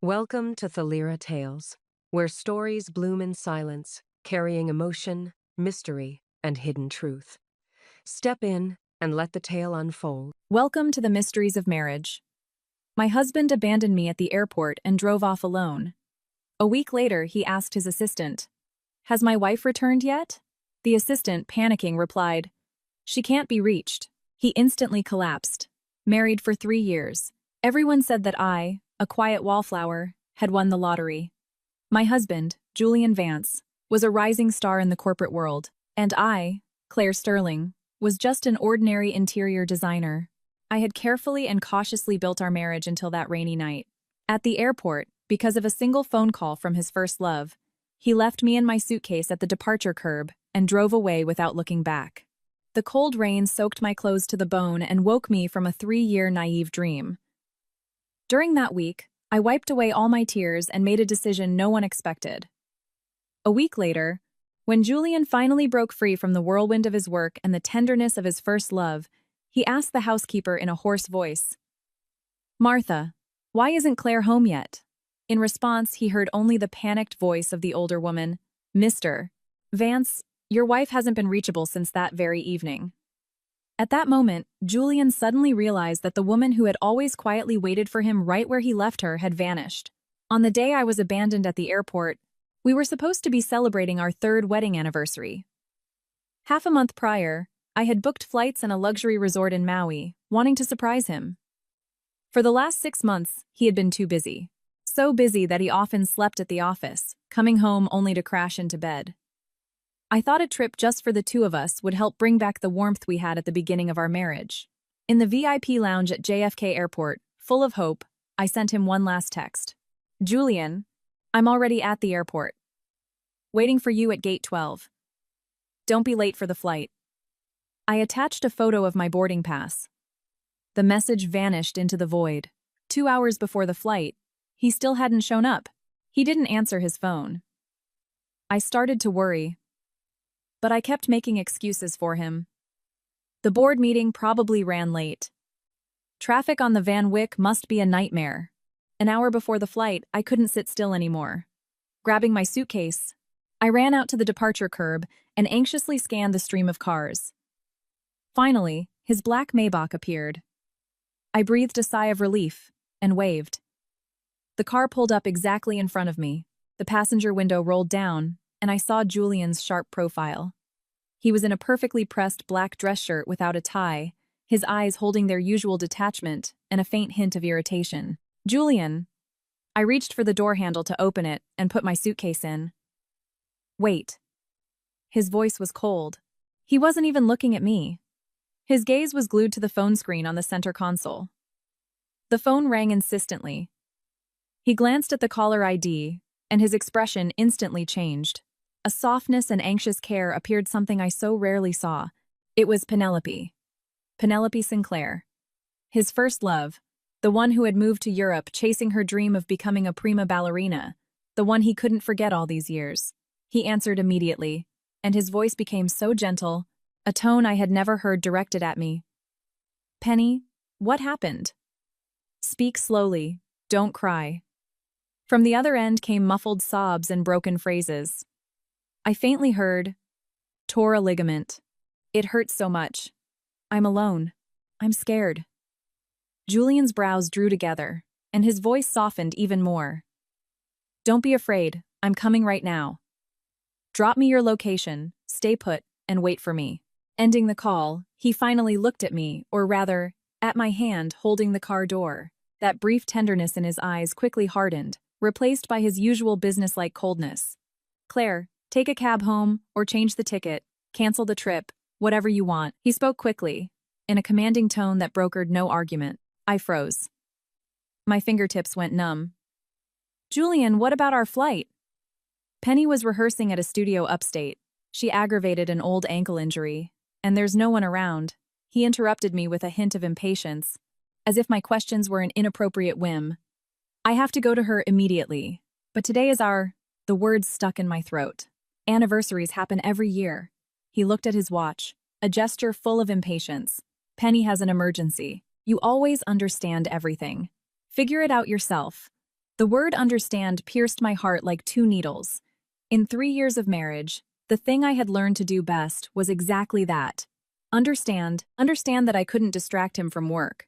Welcome to Thalira Tales, where stories bloom in silence, carrying emotion, mystery, and hidden truth. Step in and let the tale unfold. Welcome to the mysteries of marriage. My husband abandoned me at the airport and drove off alone. A week later, he asked his assistant, "Has my wife returned yet?" The assistant, panicking, replied, "She can't be reached." He instantly collapsed. Married for 3 years. Everyone said that I, a quiet wallflower, had won the lottery. My husband, Julian Vance, was a rising star in the corporate world, and I, Claire Sterling, was just an ordinary interior designer. I had carefully and cautiously built our marriage until that rainy night. At the airport, because of a single phone call from his first love, he left me and my suitcase at the departure curb and drove away without looking back. The cold rain soaked my clothes to the bone and woke me from a 3-year naive dream. During that week, I wiped away all my tears and made a decision no one expected. A week later, when Julian finally broke free from the whirlwind of his work and the tenderness of his first love, he asked the housekeeper in a hoarse voice, "Martha, why isn't Claire home yet?" In response, he heard only the panicked voice of the older woman, "Mr. Vance, your wife hasn't been reachable since that very evening." At that moment, Julian suddenly realized that the woman who had always quietly waited for him right where he left her had vanished. On the day I was abandoned at the airport, we were supposed to be celebrating our 3rd wedding anniversary. Half a month prior, I had booked flights and a luxury resort in Maui, wanting to surprise him. For the last 6 months, he had been too busy. So busy that he often slept at the office, coming home only to crash into bed. I thought a trip just for the two of us would help bring back the warmth we had at the beginning of our marriage. In the VIP lounge at JFK Airport, full of hope, I sent him one last text. "Julian, I'm already at the airport. Waiting for you at gate 12. Don't be late for the flight." I attached a photo of my boarding pass. The message vanished into the void. 2 hours before the flight, he still hadn't shown up. He didn't answer his phone. I started to worry, but I kept making excuses for him. The board meeting probably ran late. Traffic on the Van Wyck must be a nightmare. An hour before the flight, I couldn't sit still anymore. Grabbing my suitcase, I ran out to the departure curb and anxiously scanned the stream of cars. Finally, his black Maybach appeared. I breathed a sigh of relief and waved. The car pulled up exactly in front of me. The passenger window rolled down, and I saw Julian's sharp profile. He was in a perfectly pressed black dress shirt without a tie, his eyes holding their usual detachment and a faint hint of irritation. "Julian." I reached for the door handle to open it and put my suitcase in. "Wait." His voice was cold. He wasn't even looking at me. His gaze was glued to the phone screen on the center console. The phone rang insistently. He glanced at the caller ID, and his expression instantly changed. A softness and anxious care appeared, something I so rarely saw. It was Penelope. Penelope Sinclair. His first love, the one who had moved to Europe chasing her dream of becoming a prima ballerina, the one he couldn't forget all these years. He answered immediately, and his voice became so gentle, a tone I had never heard directed at me. "Penny, what happened?" "Speak slowly, don't cry." From the other end came muffled sobs and broken phrases. I faintly heard, "Tore a ligament. It hurts so much. I'm alone. I'm scared." Julian's brows drew together, and his voice softened even more. "Don't be afraid. I'm coming right now. Drop me your location, stay put, and wait for me." Ending the call, he finally looked at me, or rather, at my hand holding the car door. That brief tenderness in his eyes quickly hardened, replaced by his usual businesslike coldness. "Claire, take a cab home, or change the ticket, cancel the trip, whatever you want." He spoke quickly, in a commanding tone that brokered no argument. I froze. My fingertips went numb. "Julian, what about our flight?" Penny was rehearsing at a studio upstate. She aggravated an old ankle injury, and there's no one around. He interrupted me with a hint of impatience, as if my questions were an inappropriate whim. "I have to go to her immediately, but today is our—" The words stuck in my throat. "Anniversaries happen every year." He looked at his watch, a gesture full of impatience. "Penny has an emergency. You always understand everything. Figure it out yourself." The word understand pierced my heart like two needles. In 3 years of marriage, the thing I had learned to do best was exactly that. Understand that I couldn't distract him from work.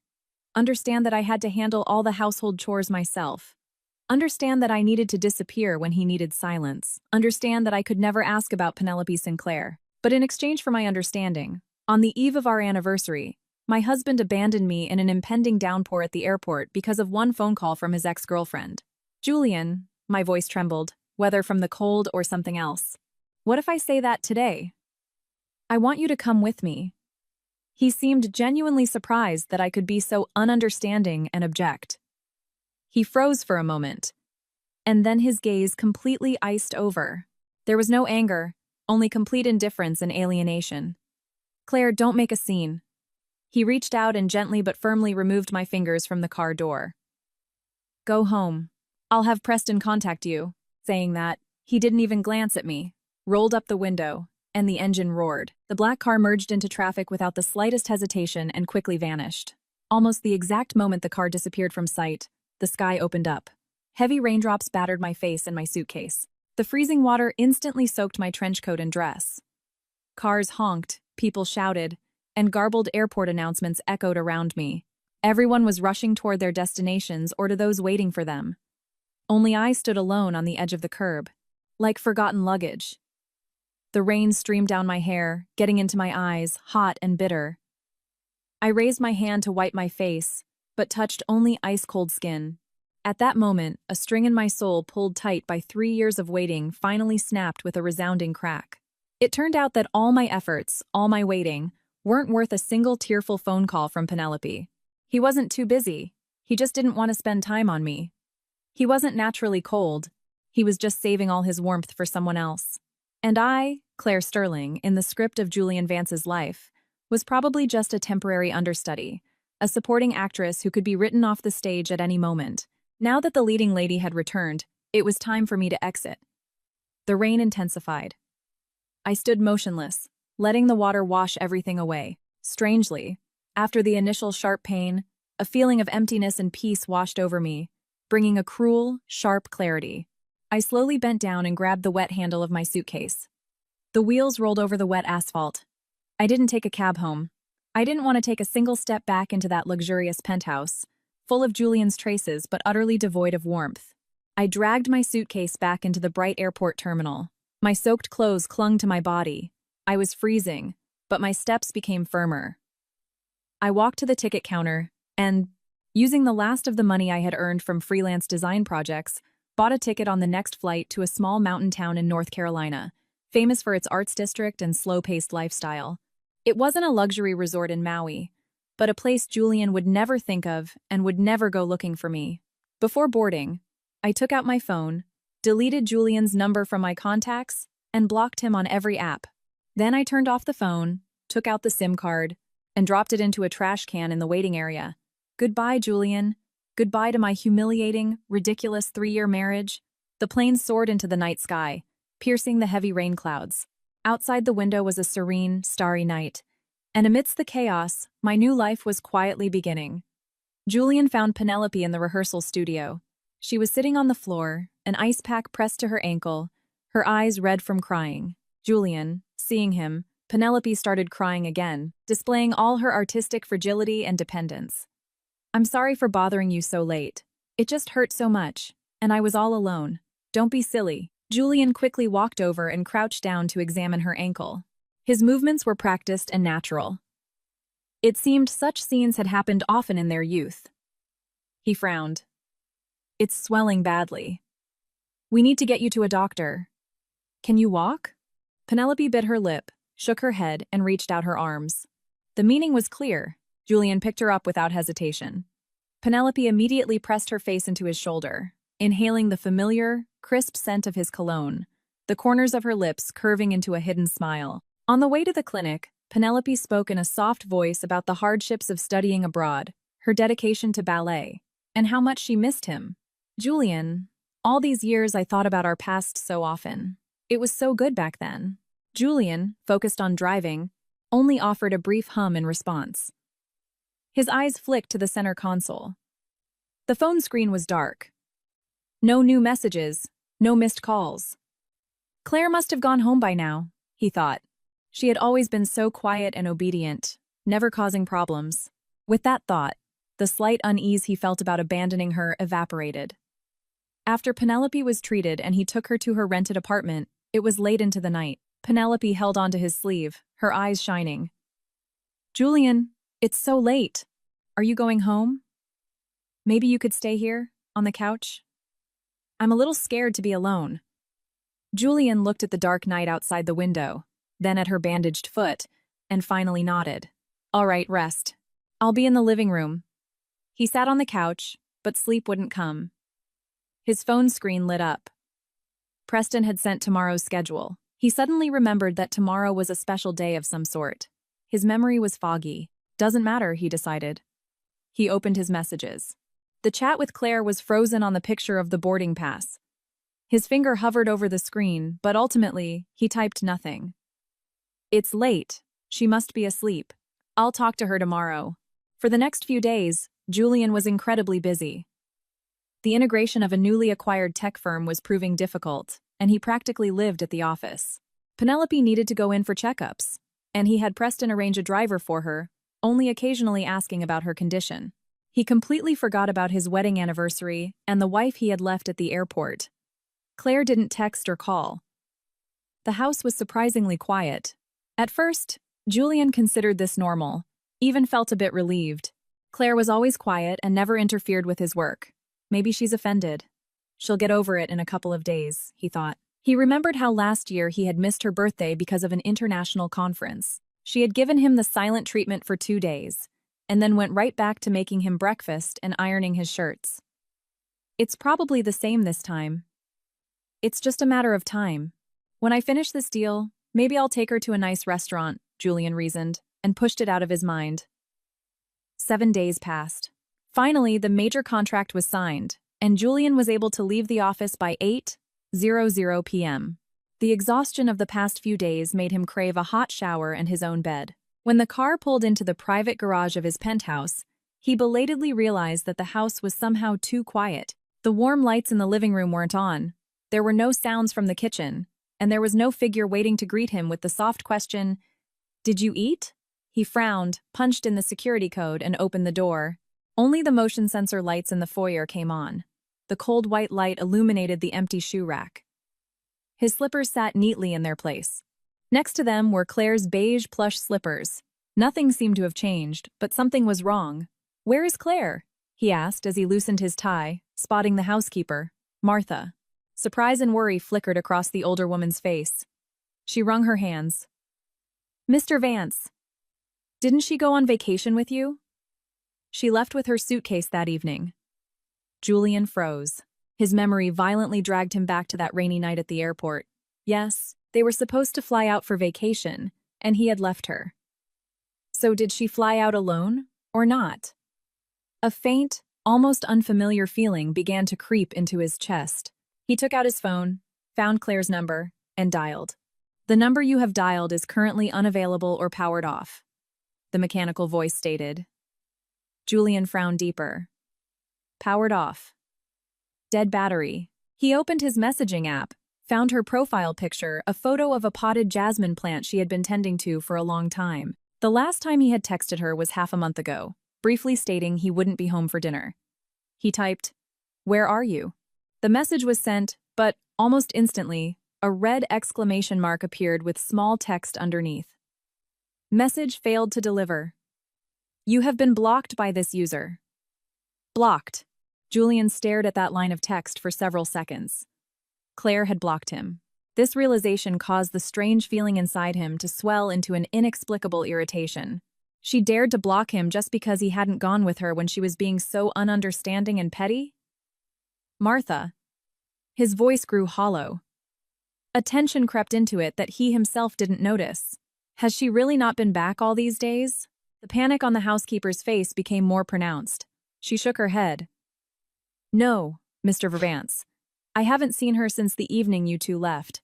Understand that I had to handle all the household chores myself. Understand that I needed to disappear when he needed silence. Understand that I could never ask about Penelope Sinclair. But in exchange for my understanding, on the eve of our anniversary, my husband abandoned me in an impending downpour at the airport because of one phone call from his ex-girlfriend. Julian, my voice trembled, whether from the cold or something else. What if I say that today? I want you to come with me. He seemed genuinely surprised that I could be so ununderstanding and abject. He froze for a moment, and then his gaze completely iced over. There was no anger, only complete indifference and alienation. Claire, don't make a scene. He reached out and gently but firmly removed my fingers from the car door. Go home. I'll have Preston contact you. Saying that, he didn't even glance at me, rolled up the window, and the engine roared. The black car merged into traffic without the slightest hesitation and quickly vanished. Almost the exact moment the car disappeared from sight, the sky opened up. Heavy raindrops battered my face and my suitcase. The freezing water instantly soaked my trench coat and dress. Cars honked, people shouted, and garbled airport announcements echoed around me. Everyone was rushing toward their destinations or to those waiting for them. Only I stood alone on the edge of the curb, like forgotten luggage. The rain streamed down my hair, getting into my eyes, hot and bitter. I raised my hand to wipe my face, but touched only ice-cold skin. At that moment, a string in my soul pulled tight by 3 years of waiting finally snapped with a resounding crack. It turned out that all my efforts, all my waiting, weren't worth a single tearful phone call from Penelope. He wasn't too busy. He just didn't want to spend time on me. He wasn't naturally cold. He was just saving all his warmth for someone else. And I, Claire Sterling, in the script of Julian Vance's life, was probably just a temporary understudy, a supporting actress who could be written off the stage at any moment. Now that the leading lady had returned, it was time for me to exit. The rain intensified. I stood motionless, letting the water wash everything away. Strangely, after the initial sharp pain, a feeling of emptiness and peace washed over me, bringing a cruel, sharp clarity. I slowly bent down and grabbed the wet handle of my suitcase. The wheels rolled over the wet asphalt. I didn't take a cab home. I didn't want to take a single step back into that luxurious penthouse, full of Julian's traces but utterly devoid of warmth. I dragged my suitcase back into the bright airport terminal. My soaked clothes clung to my body. I was freezing, but my steps became firmer. I walked to the ticket counter and, using the last of the money I had earned from freelance design projects, bought a ticket on the next flight to a small mountain town in North Carolina, famous for its arts district and slow-paced lifestyle. It wasn't a luxury resort in Maui, but a place Julian would never think of and would never go looking for me. Before boarding, I took out my phone, deleted Julian's number from my contacts, and blocked him on every app. Then I turned off the phone, took out the SIM card, and dropped it into a trash can in the waiting area. Goodbye, Julian. Goodbye to my humiliating, ridiculous 3-year marriage. The plane soared into the night sky, piercing the heavy rain clouds. Outside the window was a serene, starry night, and amidst the chaos, my new life was quietly beginning. Julian found Penelope in the rehearsal studio. She was sitting on the floor, an ice pack pressed to her ankle, her eyes red from crying. Julian, seeing him, Penelope started crying again, displaying all her artistic fragility and dependence. I'm sorry for bothering you so late. It just hurt so much, and I was all alone. Don't be silly. Julian quickly walked over and crouched down to examine her ankle. His movements were practiced and natural. It seemed such scenes had happened often in their youth. He frowned. It's swelling badly. We need to get you to a doctor. Can you walk? Penelope bit her lip, shook her head, and reached out her arms. The meaning was clear. Julian picked her up without hesitation. Penelope immediately pressed her face into his shoulder, inhaling the familiar, crisp scent of his cologne, the corners of her lips curving into a hidden smile. On the way to the clinic, Penelope spoke in a soft voice about the hardships of studying abroad, her dedication to ballet, and how much she missed him. Julian, all these years I thought about our past so often. It was so good back then. Julian, focused on driving, only offered a brief hum in response. His eyes flicked to the center console. The phone screen was dark. No new messages, no missed calls. Claire must have gone home by now, he thought. She had always been so quiet and obedient, never causing problems. With that thought, the slight unease he felt about abandoning her evaporated. After Penelope was treated and he took her to her rented apartment, it was late into the night. Penelope held onto his sleeve, her eyes shining. "Julian, it's so late. Are you going home? Maybe you could stay here, on the couch? I'm a little scared to be alone." Julian looked at the dark night outside the window, then at her bandaged foot, and finally nodded. "All right, rest. I'll be in the living room." He sat on the couch, but sleep wouldn't come. His phone screen lit up. Preston had sent tomorrow's schedule. He suddenly remembered that tomorrow was a special day of some sort. His memory was foggy. Doesn't matter, he decided. He opened his messages. The chat with Claire was frozen on the picture of the boarding pass. His finger hovered over the screen, but ultimately, he typed nothing. "It's late. She must be asleep. I'll talk to her tomorrow." For the next few days, Julian was incredibly busy. The integration of a newly acquired tech firm was proving difficult, and he practically lived at the office. Penelope needed to go in for checkups, and he had Preston arrange a driver for her, only occasionally asking about her condition. He completely forgot about his wedding anniversary and the wife he had left at the airport. Claire didn't text or call. The house was surprisingly quiet. At first, Julian considered this normal, even felt a bit relieved. Claire was always quiet and never interfered with his work. Maybe she's offended. She'll get over it in a couple of days, he thought. He remembered how last year he had missed her birthday because of an international conference. She had given him the silent treatment for 2 days, and then went right back to making him breakfast and ironing his shirts. It's probably the same this time. It's just a matter of time. When I finish this deal, maybe I'll take her to a nice restaurant, Julian reasoned, and pushed it out of his mind. 7 days passed. Finally, the major contract was signed, and Julian was able to leave the office by 8:00 p.m. The exhaustion of the past few days made him crave a hot shower and his own bed. When the car pulled into the private garage of his penthouse, he belatedly realized that the house was somehow too quiet. The warm lights in the living room weren't on. There were no sounds from the kitchen, and there was no figure waiting to greet him with the soft question, "Did you eat?" He frowned, punched in the security code, and opened the door. Only the motion sensor lights in the foyer came on. The cold white light illuminated the empty shoe rack. His slippers sat neatly in their place. Next to them were Claire's beige plush slippers. Nothing seemed to have changed, but something was wrong. "Where is Claire?" he asked as he loosened his tie, spotting the housekeeper, Martha. Surprise and worry flickered across the older woman's face. She wrung her hands. "Mr. Vance, didn't she go on vacation with you?" "She left with her suitcase that evening." Julian froze. His memory violently dragged him back to that rainy night at the airport. Yes, they were supposed to fly out for vacation, and he had left her. So did she fly out alone, or not? A faint, almost unfamiliar feeling began to creep into his chest. He took out his phone, found Claire's number, and dialed. "The number you have dialed is currently unavailable or powered off," the mechanical voice stated. Julian frowned deeper. Powered off. Dead battery. He opened his messaging app, found her profile picture, a photo of a potted jasmine plant she had been tending to for a long time. The last time he had texted her was half a month ago, briefly stating he wouldn't be home for dinner. He typed, "Where are you?" The message was sent, but almost instantly, a red exclamation mark appeared with small text underneath. Message failed to deliver. You have been blocked by this user. Blocked. Julian stared at that line of text for several seconds. Claire had blocked him. This realization caused the strange feeling inside him to swell into an inexplicable irritation. She dared to block him just because he hadn't gone with her when she was being so ununderstanding and petty? Martha. His voice grew hollow. A tension crept into it that he himself didn't notice. Has she really not been back all these days? The panic on the housekeeper's face became more pronounced. She shook her head. No, Mr. Vance. I haven't seen her since the evening you two left.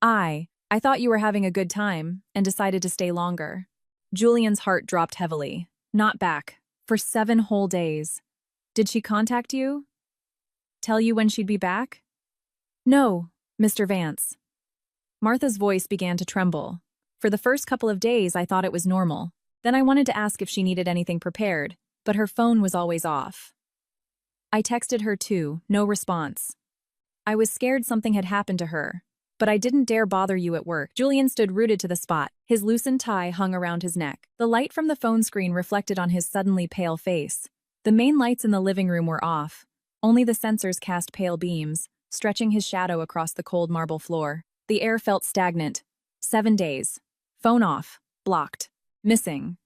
I thought you were having a good time and decided to stay longer. Julian's heart dropped heavily. Not back. For 7 whole days. Did she contact you? Tell you when she'd be back? No, Mr. Vance. Martha's voice began to tremble. For the first couple of days, I thought it was normal. Then I wanted to ask if she needed anything prepared, but her phone was always off. I texted her too, no response. I was scared something had happened to her, but I didn't dare bother you at work. Julian stood rooted to the spot. His loosened tie hung around his neck. The light from the phone screen reflected on his suddenly pale face. The main lights in the living room were off. Only the sensors cast pale beams, stretching his shadow across the cold marble floor. The air felt stagnant. 7 days. Phone off. Blocked. Missing.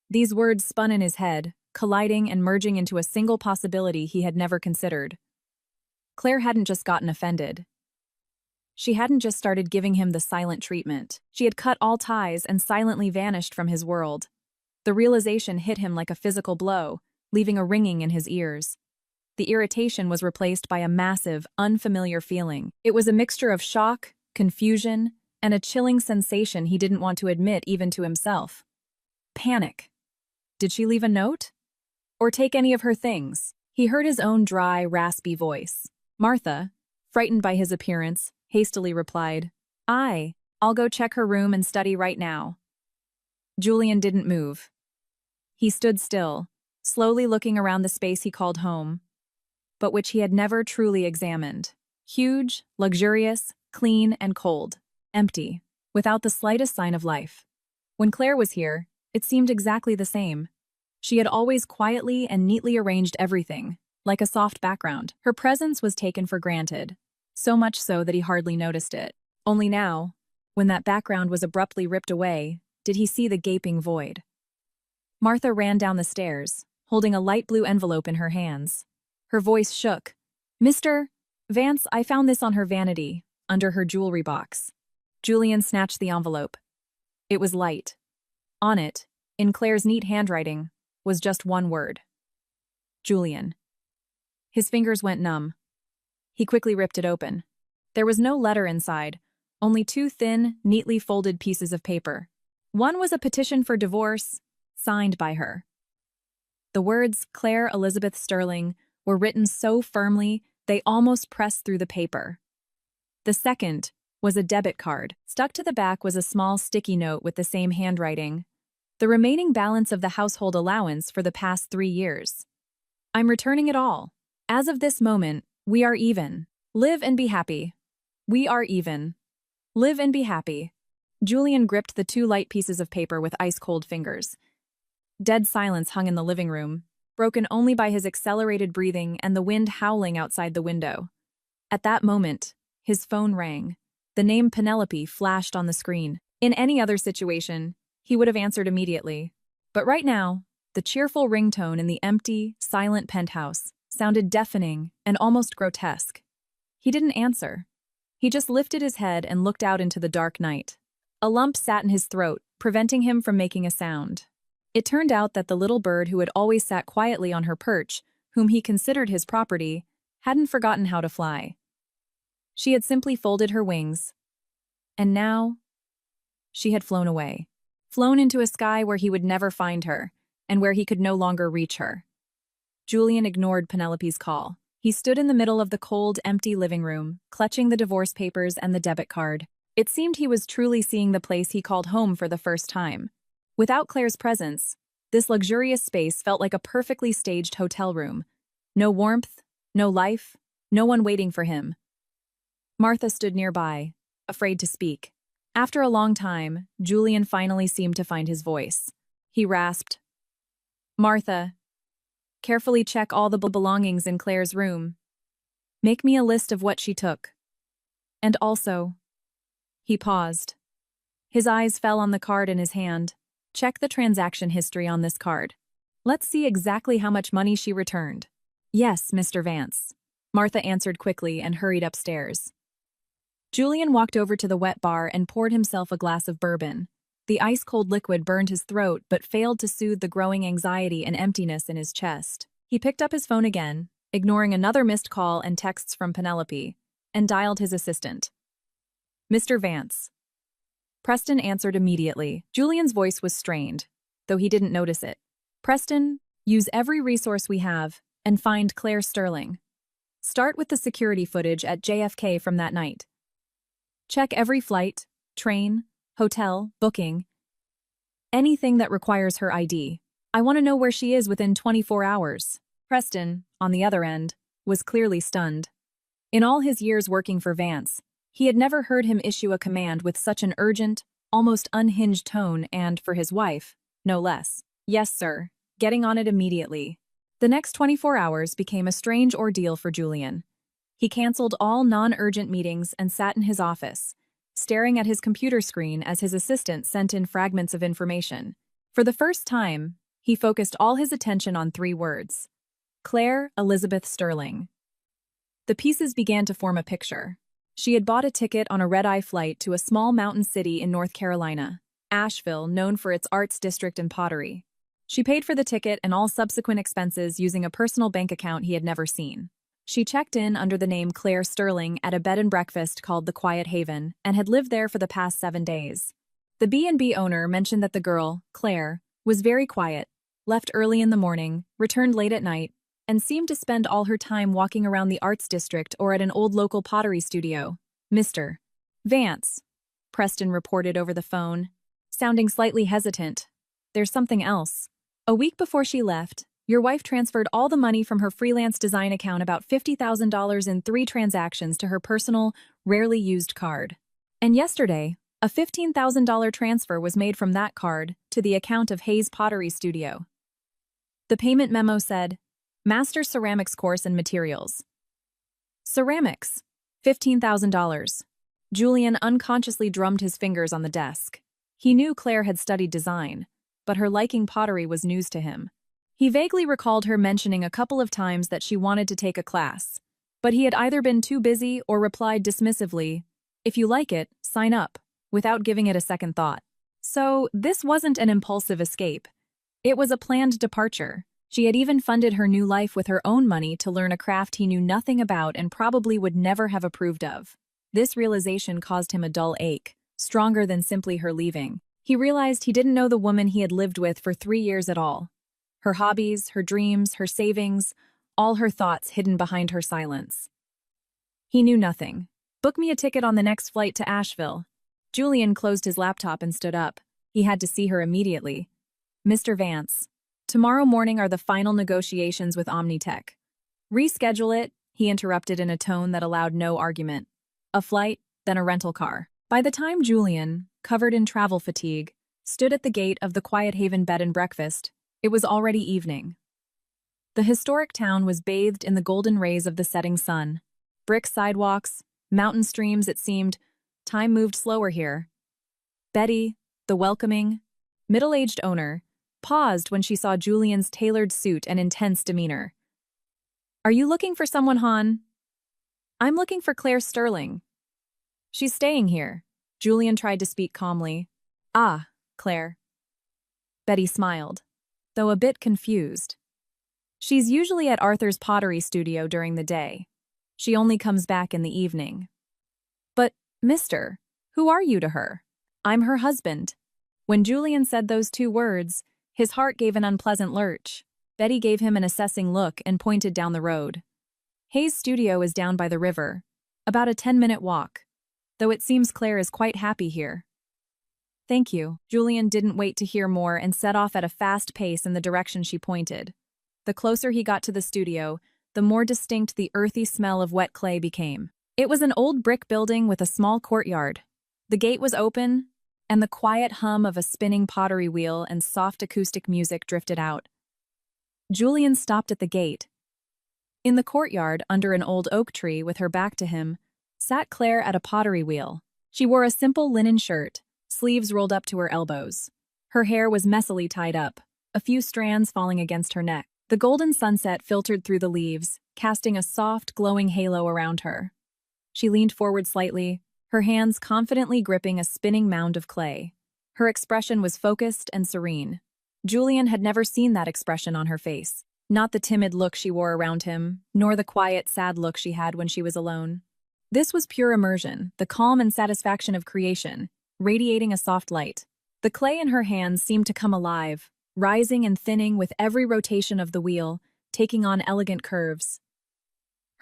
These words spun in his head, colliding and merging into a single possibility he had never considered. Claire hadn't just gotten offended. She hadn't just started giving him the silent treatment. She had cut all ties and silently vanished from his world. The realization hit him like a physical blow, leaving a ringing in his ears. The irritation was replaced by a massive, unfamiliar feeling. It was a mixture of shock, confusion, and a chilling sensation he didn't want to admit even to himself. Panic. Did she leave a note? Or take any of her things? He heard his own dry, raspy voice. Martha, frightened by his appearance, hastily replied, I'll go check her room and study right now. Julian didn't move. He stood still, slowly looking around the space he called home, but which he had never truly examined. Huge, luxurious, clean, and cold. Empty, without the slightest sign of life. When Claire was here, it seemed exactly the same. She had always quietly and neatly arranged everything, like a soft background. Her presence was taken for granted, so much so that he hardly noticed it. Only now, when that background was abruptly ripped away, did he see the gaping void. Martha ran down the stairs, holding a light blue envelope in her hands. Her voice shook. Mr. Vance, I found this on her vanity, under her jewelry box. Julian snatched the envelope. It was light. On it, in Claire's neat handwriting, was just one word. Julian. His fingers went numb. He quickly ripped it open. There was no letter inside, only 2 thin, neatly folded pieces of paper. One was a petition for divorce, signed by her. The words Claire Elizabeth Sterling were written so firmly they almost pressed through the paper. The second was a debit card. Stuck to the back was a small sticky note with the same handwriting. The remaining balance of the household allowance for the past 3 years. I'm returning it all. As of this moment, we are even. Live and be happy. We are even. Live and be happy. Julian gripped the 2 light pieces of paper with ice-cold fingers. Dead silence hung in the living room, broken only by his accelerated breathing and the wind howling outside the window. At that moment, his phone rang. The name Penelope flashed on the screen. In any other situation, he would have answered immediately. But right now, the cheerful ringtone in the empty, silent penthouse sounded deafening and almost grotesque. He didn't answer. He just lifted his head and looked out into the dark night. A lump sat in his throat, preventing him from making a sound. It turned out that the little bird who had always sat quietly on her perch, whom he considered his property, hadn't forgotten how to fly. She had simply folded her wings. And now, she had flown away. Flown into a sky where he would never find her, and where he could no longer reach her. Julian ignored Penelope's call. He stood in the middle of the cold, empty living room, clutching the divorce papers and the debit card. It seemed he was truly seeing the place he called home for the first time. Without Claire's presence, this luxurious space felt like a perfectly staged hotel room. No warmth, no life, no one waiting for him. Martha stood nearby, afraid to speak. After a long time, Julian finally seemed to find his voice. He rasped, Martha, carefully check all the belongings in Claire's room. Make me a list of what she took. And also, he paused. His eyes fell on the card in his hand. Check the transaction history on this card. Let's see exactly how much money she returned. Yes, Mr. Vance. Martha answered quickly and hurried upstairs. Julian walked over to the wet bar and poured himself a glass of bourbon. The ice-cold liquid burned his throat but failed to soothe the growing anxiety and emptiness in his chest. He picked up his phone again, ignoring another missed call and texts from Penelope, and dialed his assistant. Mr. Vance. Preston answered immediately. Julian's voice was strained, though he didn't notice it. Preston, use every resource we have and find Claire Sterling. Start with the security footage at JFK from that night. Check every flight, train, hotel, booking, anything that requires her ID. I want to know where she is within 24 hours. Preston, on the other end, was clearly stunned. In all his years working for Vance, he had never heard him issue a command with such an urgent, almost unhinged tone and, for his wife, no less. Yes, sir. Getting on it immediately. The next 24 hours became a strange ordeal for Julian. He canceled all non-urgent meetings and sat in his office, staring at his computer screen as his assistant sent in fragments of information. For the first time, he focused all his attention on 3 words. Claire Elizabeth Sterling. The pieces began to form a picture. She had bought a ticket on a red-eye flight to a small mountain city in North Carolina, Asheville, known for its arts district and pottery. She paid for the ticket and all subsequent expenses using a personal bank account he had never seen. She checked in under the name Claire Sterling at a bed and breakfast called the Quiet Haven and had lived there for the past 7 days. The B&B owner mentioned that the girl, Claire, was very quiet, left early in the morning, returned late at night, and seemed to spend all her time walking around the arts district or at an old local pottery studio. Mr. Vance, Preston reported over the phone, sounding slightly hesitant. There's something else. A week before she left, your wife transferred all the money from her freelance design account, about $50,000 in 3 transactions, to her personal, rarely used card. And yesterday, a $15,000 transfer was made from that card to the account of Hayes Pottery Studio. The payment memo said, Master Ceramics course and materials. Ceramics. $15,000. Julian unconsciously drummed his fingers on the desk. He knew Claire had studied design, but her liking pottery was news to him. He vaguely recalled her mentioning a couple of times that she wanted to take a class, but he had either been too busy or replied dismissively, "If you like it, sign up," without giving it a second thought. So this wasn't an impulsive escape. It was a planned departure. She had even funded her new life with her own money to learn a craft he knew nothing about and probably would never have approved of. This realization caused him a dull ache, stronger than simply her leaving. He realized he didn't know the woman he had lived with for 3 years at all. Her hobbies, her dreams, her savings, all her thoughts hidden behind her silence. He knew nothing. Book me a ticket on the next flight to Asheville. Julian closed his laptop and stood up. He had to see her immediately. Mr. Vance, tomorrow morning are the final negotiations with Omnitech. Reschedule it, he interrupted in a tone that allowed no argument. A flight, then a rental car. By the time Julian, covered in travel fatigue, stood at the gate of the Quiet Haven bed and breakfast, it was already evening. The historic town was bathed in the golden rays of the setting sun. Brick sidewalks, mountain streams, it seemed. Time moved slower here. Betty, the welcoming, middle-aged owner, paused when she saw Julian's tailored suit and intense demeanor. "Are you looking for someone, Han?" "I'm looking for Claire Sterling." "She's staying here." Julian tried to speak calmly. "Ah, Claire." Betty smiled, though a bit confused. "She's usually at Arthur's pottery studio during the day. She only comes back in the evening." "But, mister, who are you to her?" "I'm her husband." When Julian said those 2 words, his heart gave an unpleasant lurch. Betty gave him an assessing look and pointed down the road. "Hayes' studio is down by the river, about a 10-minute walk, though it seems Claire is quite happy here." "Thank you." Julian didn't wait to hear more and set off at a fast pace in the direction she pointed. The closer he got to the studio, the more distinct the earthy smell of wet clay became. It was an old brick building with a small courtyard. The gate was open, and the quiet hum of a spinning pottery wheel and soft acoustic music drifted out. Julian stopped at the gate. In the courtyard, under an old oak tree with her back to him, sat Claire at a pottery wheel. She wore a simple linen shirt, sleeves rolled up to her elbows. Her hair was messily tied up, a few strands falling against her neck. The golden sunset filtered through the leaves, casting a soft, glowing halo around her. She leaned forward slightly, her hands confidently gripping a spinning mound of clay. Her expression was focused and serene. Julian had never seen that expression on her face. Not the timid look she wore around him, nor the quiet, sad look she had when she was alone. This was pure immersion, the calm and satisfaction of creation, radiating a soft light. The clay in her hands seemed to come alive, rising and thinning with every rotation of the wheel, taking on elegant curves.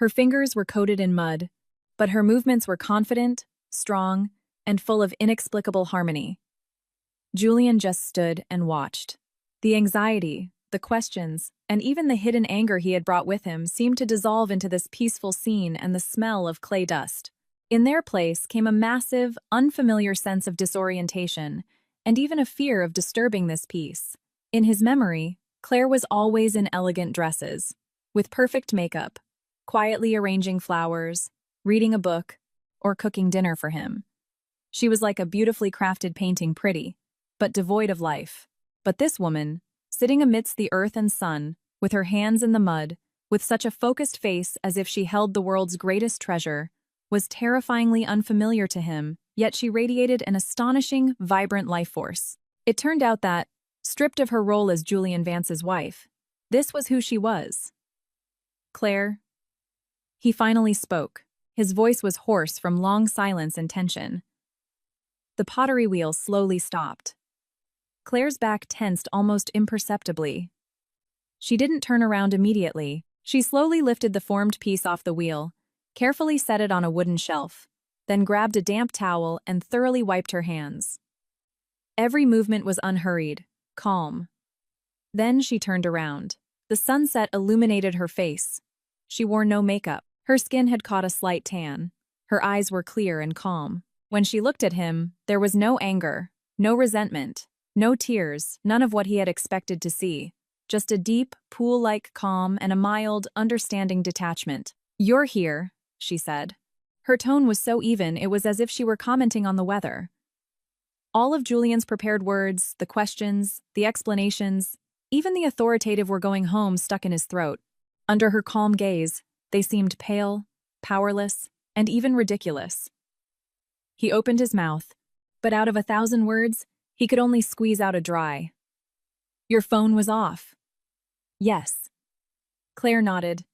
Her fingers were coated in mud, but her movements were confident, strong, and full of inexplicable harmony. Julian just stood and watched. The anxiety, the questions, and even the hidden anger he had brought with him seemed to dissolve into this peaceful scene and the smell of clay dust. In their place came a massive, unfamiliar sense of disorientation, and even a fear of disturbing this peace. In his memory, Claire was always in elegant dresses, with perfect makeup, quietly arranging flowers, reading a book, or cooking dinner for him. She was like a beautifully crafted painting, pretty, but devoid of life. But this woman, sitting amidst the earth and sun, with her hands in the mud, with such a focused face as if she held the world's greatest treasure, was terrifyingly unfamiliar to him, yet she radiated an astonishing, vibrant life force. It turned out that, stripped of her role as Julian Vance's wife, this was who she was. Claire. He finally spoke. His voice was hoarse from long silence and tension. The pottery wheel slowly stopped. Claire's back tensed almost imperceptibly. She didn't turn around immediately. She slowly lifted the formed piece off the wheel, carefully set it on a wooden shelf, then grabbed a damp towel and thoroughly wiped her hands. Every movement was unhurried, calm. Then she turned around. The sunset illuminated her face. She wore no makeup. Her skin had caught a slight tan. Her eyes were clear and calm. When she looked at him, there was no anger, no resentment, no tears, none of what he had expected to see. Just a deep, pool-like calm and a mild, understanding detachment. "You're here," she said. Her tone was so even it was as if she were commenting on the weather. All of Julian's prepared words, the questions, the explanations, even the authoritative "we're going home" stuck in his throat. Under her calm gaze, they seemed pale, powerless, and even ridiculous. He opened his mouth, but out of 1,000 words, he could only squeeze out a dry. "Your phone was off." "Yes." Claire nodded,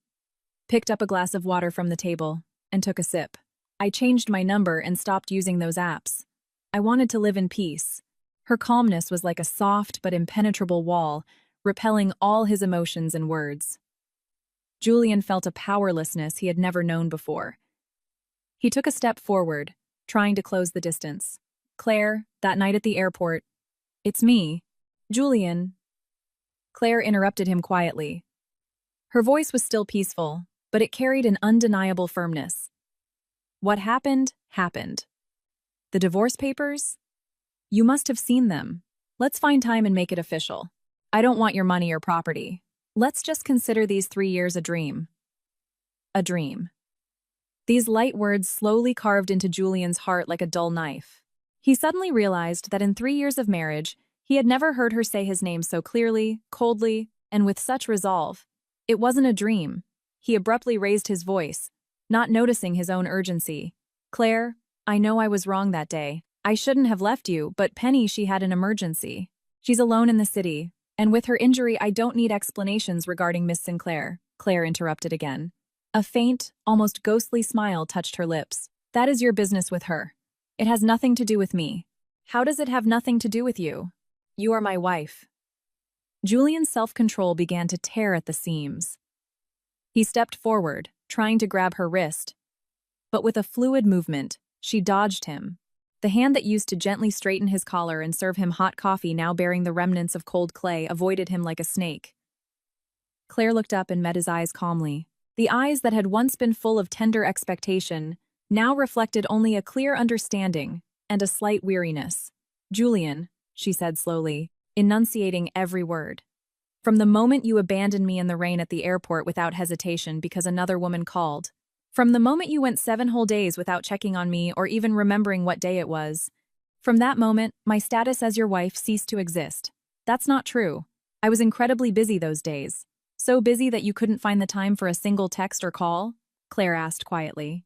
picked up a glass of water from the table, and took a sip. "I changed my number and stopped using those apps. I wanted to live in peace." Her calmness was like a soft but impenetrable wall, repelling all his emotions and words. Julian felt a powerlessness he had never known before. He took a step forward, trying to close the distance. "Claire, that night at the airport, it's me." "Julian." Claire interrupted him quietly. Her voice was still peaceful, but it carried an undeniable firmness. "What happened, happened. The divorce papers? You must have seen them. Let's find time and make it official. I don't want your money or property. Let's just consider these 3 years a dream." A dream. These light words slowly carved into Julian's heart like a dull knife. He suddenly realized that in 3 years of marriage, he had never heard her say his name so clearly, coldly, and with such resolve. It wasn't a dream. He abruptly raised his voice, not noticing his own urgency. "Claire, I know I was wrong that day. I shouldn't have left you, but Penny, she had an emergency. She's alone in the city, and with her injury, I don't need explanations regarding Miss Sinclair." Claire interrupted again. A faint, almost ghostly smile touched her lips. "That is your business with her. It has nothing to do with me." "How does it have nothing to do with you? You are my wife." Julian's self-control began to tear at the seams. He stepped forward, trying to grab her wrist. But with a fluid movement, she dodged him. The hand that used to gently straighten his collar and serve him hot coffee, now bearing the remnants of cold clay, avoided him like a snake. Claire looked up and met his eyes calmly. The eyes that had once been full of tender expectation now reflected only a clear understanding and a slight weariness. "Julian," she said slowly, enunciating every word. "From the moment you abandoned me in the rain at the airport without hesitation because another woman called, from the moment you went 7 whole days without checking on me or even remembering what day it was, from that moment, my status as your wife ceased to exist. That's not true. I was incredibly busy those days. So busy that you couldn't find the time for a single text or call?" Claire asked quietly.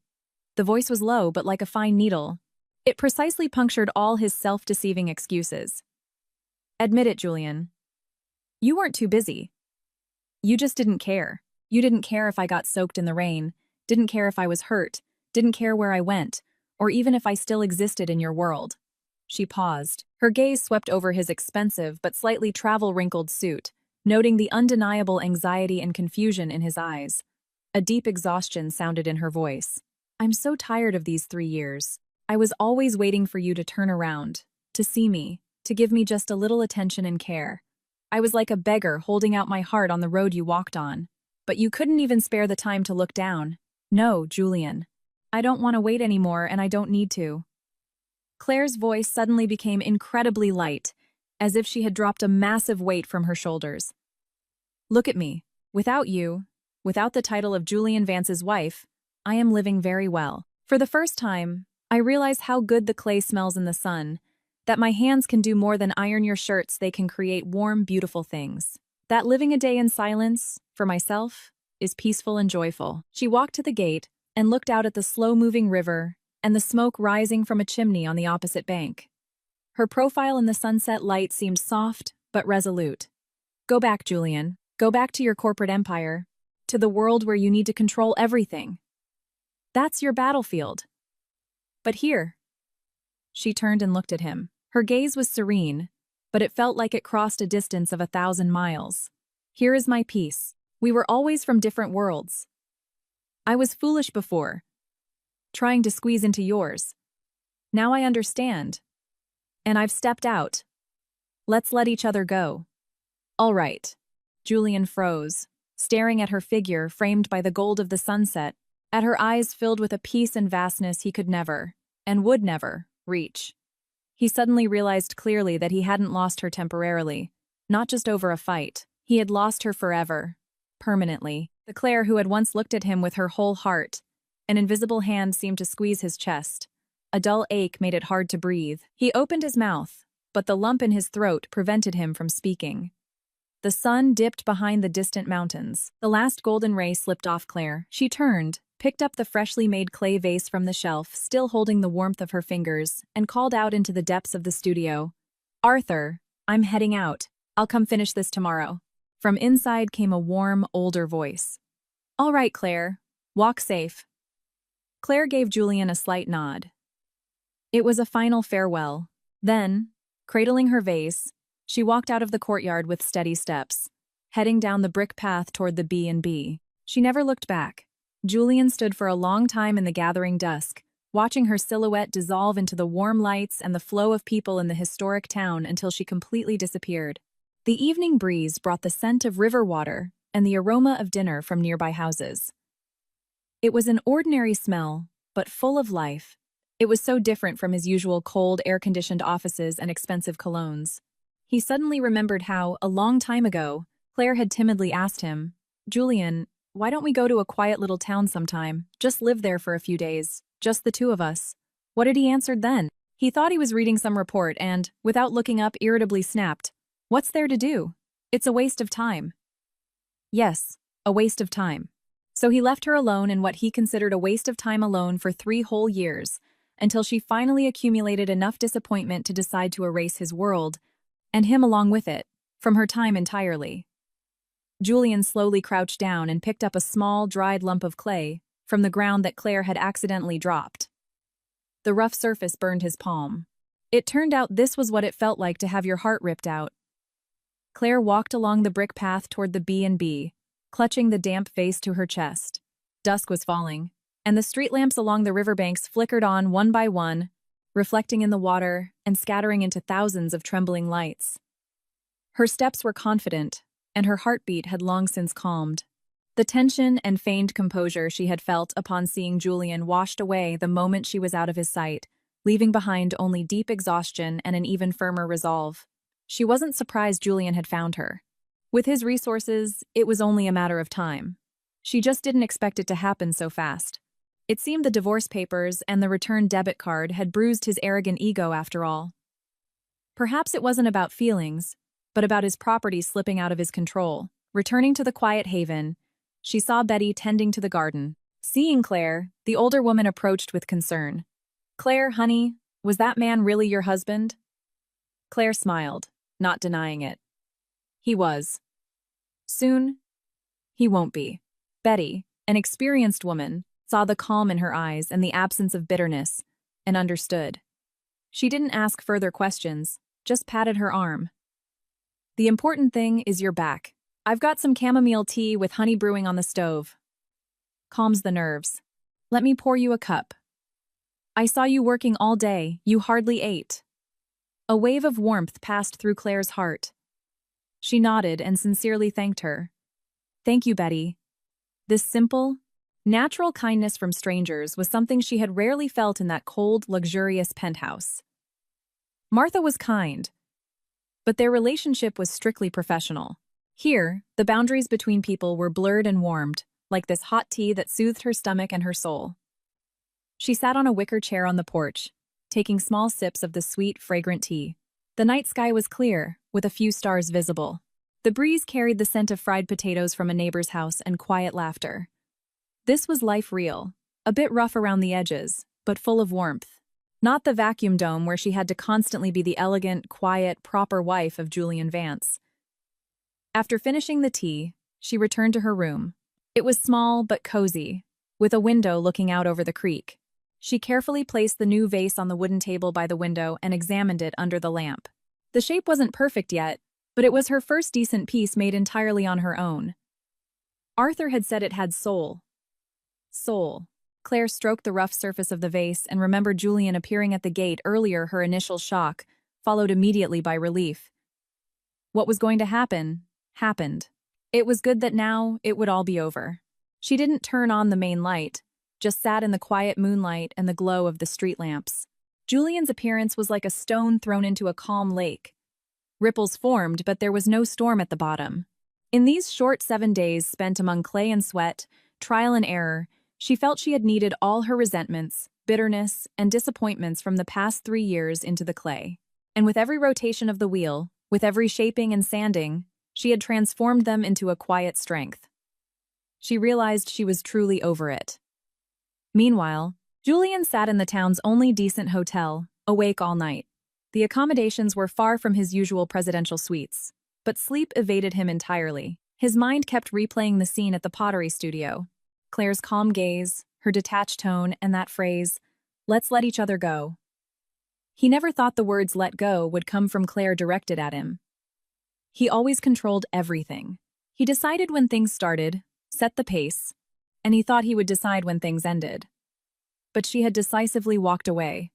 The voice was low but like a fine needle. It precisely punctured all his self-deceiving excuses. "Admit it, Julian. You weren't too busy. You just didn't care. You didn't care if I got soaked in the rain, didn't care if I was hurt, didn't care where I went, or even if I still existed in your world." She paused. Her gaze swept over his expensive but slightly travel-wrinkled suit, noting the undeniable anxiety and confusion in his eyes. A deep exhaustion sounded in her voice. I'm so tired of these 3 years. I was always waiting for you to turn around, to see me, to give me just a little attention and care. I was like a beggar holding out my heart on the road you walked on. But you couldn't even spare the time to look down. No, Julian. I don't want to wait anymore, and I don't need to. Claire's voice suddenly became incredibly light, as if she had dropped a massive weight from her shoulders. Look at me. Without you, without the title of Julian Vance's wife, I am living very well. For the first time, I realize how good the clay smells in the sun, that my hands can do more than iron your shirts, they can create warm, beautiful things. That living a day in silence, for myself, is peaceful and joyful. She walked to the gate and looked out at the slow-moving river and the smoke rising from a chimney on the opposite bank. Her profile in the sunset light seemed soft but resolute. Go back, Julian. Go back to your corporate empire, to the world where you need to control everything. That's your battlefield. But here. She turned and looked at him. Her gaze was serene, but it felt like it crossed a distance of 1,000 miles. Here is my peace. We were always from different worlds. I was foolish before, trying to squeeze into yours. Now I understand. And I've stepped out. Let's let each other go. All right. Julian froze, staring at her figure framed by the gold of the sunset, at her eyes filled with a peace and vastness he could never, and would never, reach. He suddenly realized clearly that he hadn't lost her temporarily, not just over a fight. He had lost her forever, permanently. The Claire who had once looked at him with her whole heart. An invisible hand seemed to squeeze his chest. A dull ache made it hard to breathe. He opened his mouth, but the lump in his throat prevented him from speaking. The sun dipped behind the distant mountains. The last golden ray slipped off Claire. She turned, picked up the freshly made clay vase from the shelf, still holding the warmth of her fingers, and called out into the depths of the studio. Arthur, I'm heading out. I'll come finish this tomorrow. From inside came a warm, older voice. All right, Claire. Walk safe. Claire gave Julian a slight nod. It was a final farewell. Then, cradling her vase, she walked out of the courtyard with steady steps, heading down the brick path toward the B&B. She never looked back. Julian stood for a long time in the gathering dusk, watching her silhouette dissolve into the warm lights and the flow of people in the historic town until she completely disappeared. The evening breeze brought the scent of river water and the aroma of dinner from nearby houses. It was an ordinary smell, but full of life. It was so different from his usual cold, air-conditioned offices and expensive colognes. He suddenly remembered how, a long time ago, Claire had timidly asked him, Julian, why don't we go to a quiet little town sometime? Just live there for a few days. Just the two of us. What had he answered then? He thought he was reading some report and, without looking up, irritably snapped, What's there to do? It's a waste of time. Yes, a waste of time. So he left her alone in what he considered a waste of time alone for 3 whole years, until she finally accumulated enough disappointment to decide to erase his world, and him along with it, from her time entirely. Julian slowly crouched down and picked up a small, dried lump of clay from the ground that Claire had accidentally dropped. The rough surface burned his palm. It turned out this was what it felt like to have your heart ripped out. Claire walked along the brick path toward the B&B, clutching the damp vase to her chest. Dusk was falling, and the street lamps along the riverbanks flickered on one by one, reflecting in the water and scattering into thousands of trembling lights. Her steps were confident, and her heartbeat had long since calmed. The tension and feigned composure she had felt upon seeing Julian washed away the moment she was out of his sight, leaving behind only deep exhaustion and an even firmer resolve. She wasn't surprised Julian had found her. With his resources, it was only a matter of time. She just didn't expect it to happen so fast. It seemed the divorce papers and the return debit card had bruised his arrogant ego after all. Perhaps it wasn't about feelings, but about his property slipping out of his control. Returning to the quiet haven, she saw Betty tending to the garden. Seeing Claire, the older woman approached with concern. Claire, honey, was that man really your husband? Claire smiled, not denying it. He was. Soon, he won't be. Betty, an experienced woman, saw the calm in her eyes and the absence of bitterness, and understood. She didn't ask further questions, just patted her arm. The important thing is you're back. I've got some chamomile tea with honey brewing on the stove. calms the nerves. Let me pour you a cup. I saw you working all day, you hardly ate. A wave of warmth passed through Claire's heart. She nodded and sincerely thanked her. Thank you, Betty. This simple, natural kindness from strangers was something she had rarely felt in that cold, luxurious penthouse. Martha was kind, but their relationship was strictly professional. Here, the boundaries between people were blurred and warmed, like this hot tea that soothed her stomach and her soul. She sat on a wicker chair on the porch, taking small sips of the sweet, fragrant tea. The night sky was clear, with a few stars visible. The breeze carried the scent of fried potatoes from a neighbor's house and quiet laughter. This was life real, a bit rough around the edges, but full of warmth. Not the vacuum dome where she had to constantly be the elegant, quiet, proper wife of Julian Vance. After finishing the tea, she returned to her room. It was small but cozy, with a window looking out over the creek. She carefully placed the new vase on the wooden table by the window and examined it under the lamp. The shape wasn't perfect yet, but it was her first decent piece made entirely on her own. Arthur had said it had soul. Soul. Claire stroked the rough surface of the vase and remembered Julian appearing at the gate earlier. Her initial shock, followed immediately by relief. What was going to happen, happened. It was good that now it would all be over. She didn't turn on the main light, just sat in the quiet moonlight and the glow of the street lamps. Julian's appearance was like a stone thrown into a calm lake. Ripples formed, but there was no storm at the bottom. In these short 7 days spent among clay and sweat, trial and error, she felt she had kneaded all her resentments, bitterness, and disappointments from the past 3 years into the clay. And with every rotation of the wheel, with every shaping and sanding, she had transformed them into a quiet strength. She realized she was truly over it. Meanwhile, Julian sat in the town's only decent hotel, awake all night. The accommodations were far from his usual presidential suites, but sleep evaded him entirely. His mind kept replaying the scene at the pottery studio. Claire's calm gaze, her detached tone, and that phrase, "Let's let each other go." He never thought the words "let go" would come from Claire directed at him. He always controlled everything. He decided when things started, set the pace, and he thought he would decide when things ended. But she had decisively walked away,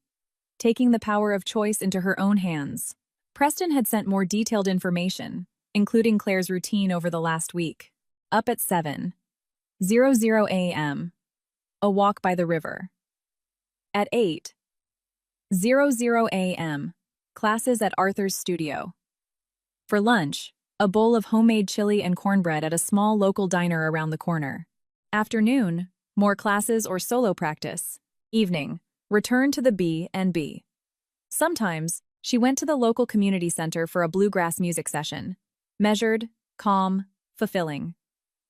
taking the power of choice into her own hands. Preston had sent more detailed information, including Claire's routine over the last week. Up at 7:00 a.m., a walk by the river. At 8:00 a.m., classes at Arthur's studio. For lunch, a bowl of homemade chili and cornbread at a small local diner around the corner. Afternoon, more classes or solo practice. Evening, return to the B&B. Sometimes, she went to the local community center for a bluegrass music session. Measured, calm, fulfilling.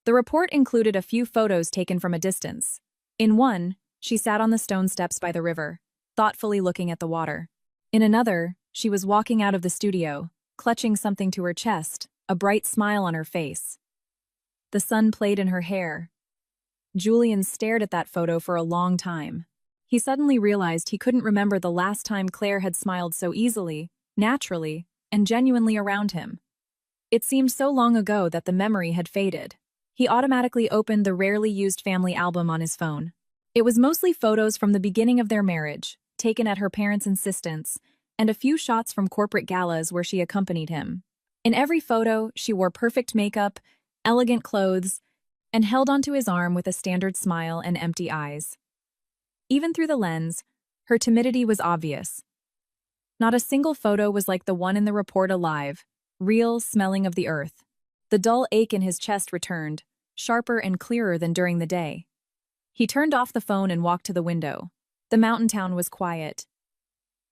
The report included a few photos taken from a distance. In one, she sat on the stone steps by the river, thoughtfully looking at the water. In another, she was walking out of the studio, clutching something to her chest, a bright smile on her face. The sun played in her hair. Julian stared at that photo for a long time. He suddenly realized he couldn't remember the last time Claire had smiled so easily, naturally, and genuinely around him. It seemed so long ago that the memory had faded. He automatically opened the rarely used family album on his phone. It was mostly photos from the beginning of their marriage, taken at her parents' insistence, and a few shots from corporate galas where she accompanied him. In every photo, she wore perfect makeup, elegant clothes, and held onto his arm with a standard smile and empty eyes. Even through the lens, her timidity was obvious. Not a single photo was like the one in the report alive, real, smelling of the earth. The dull ache in his chest returned, sharper and clearer than during the day. He turned off the phone and walked to the window. The mountain town was quiet.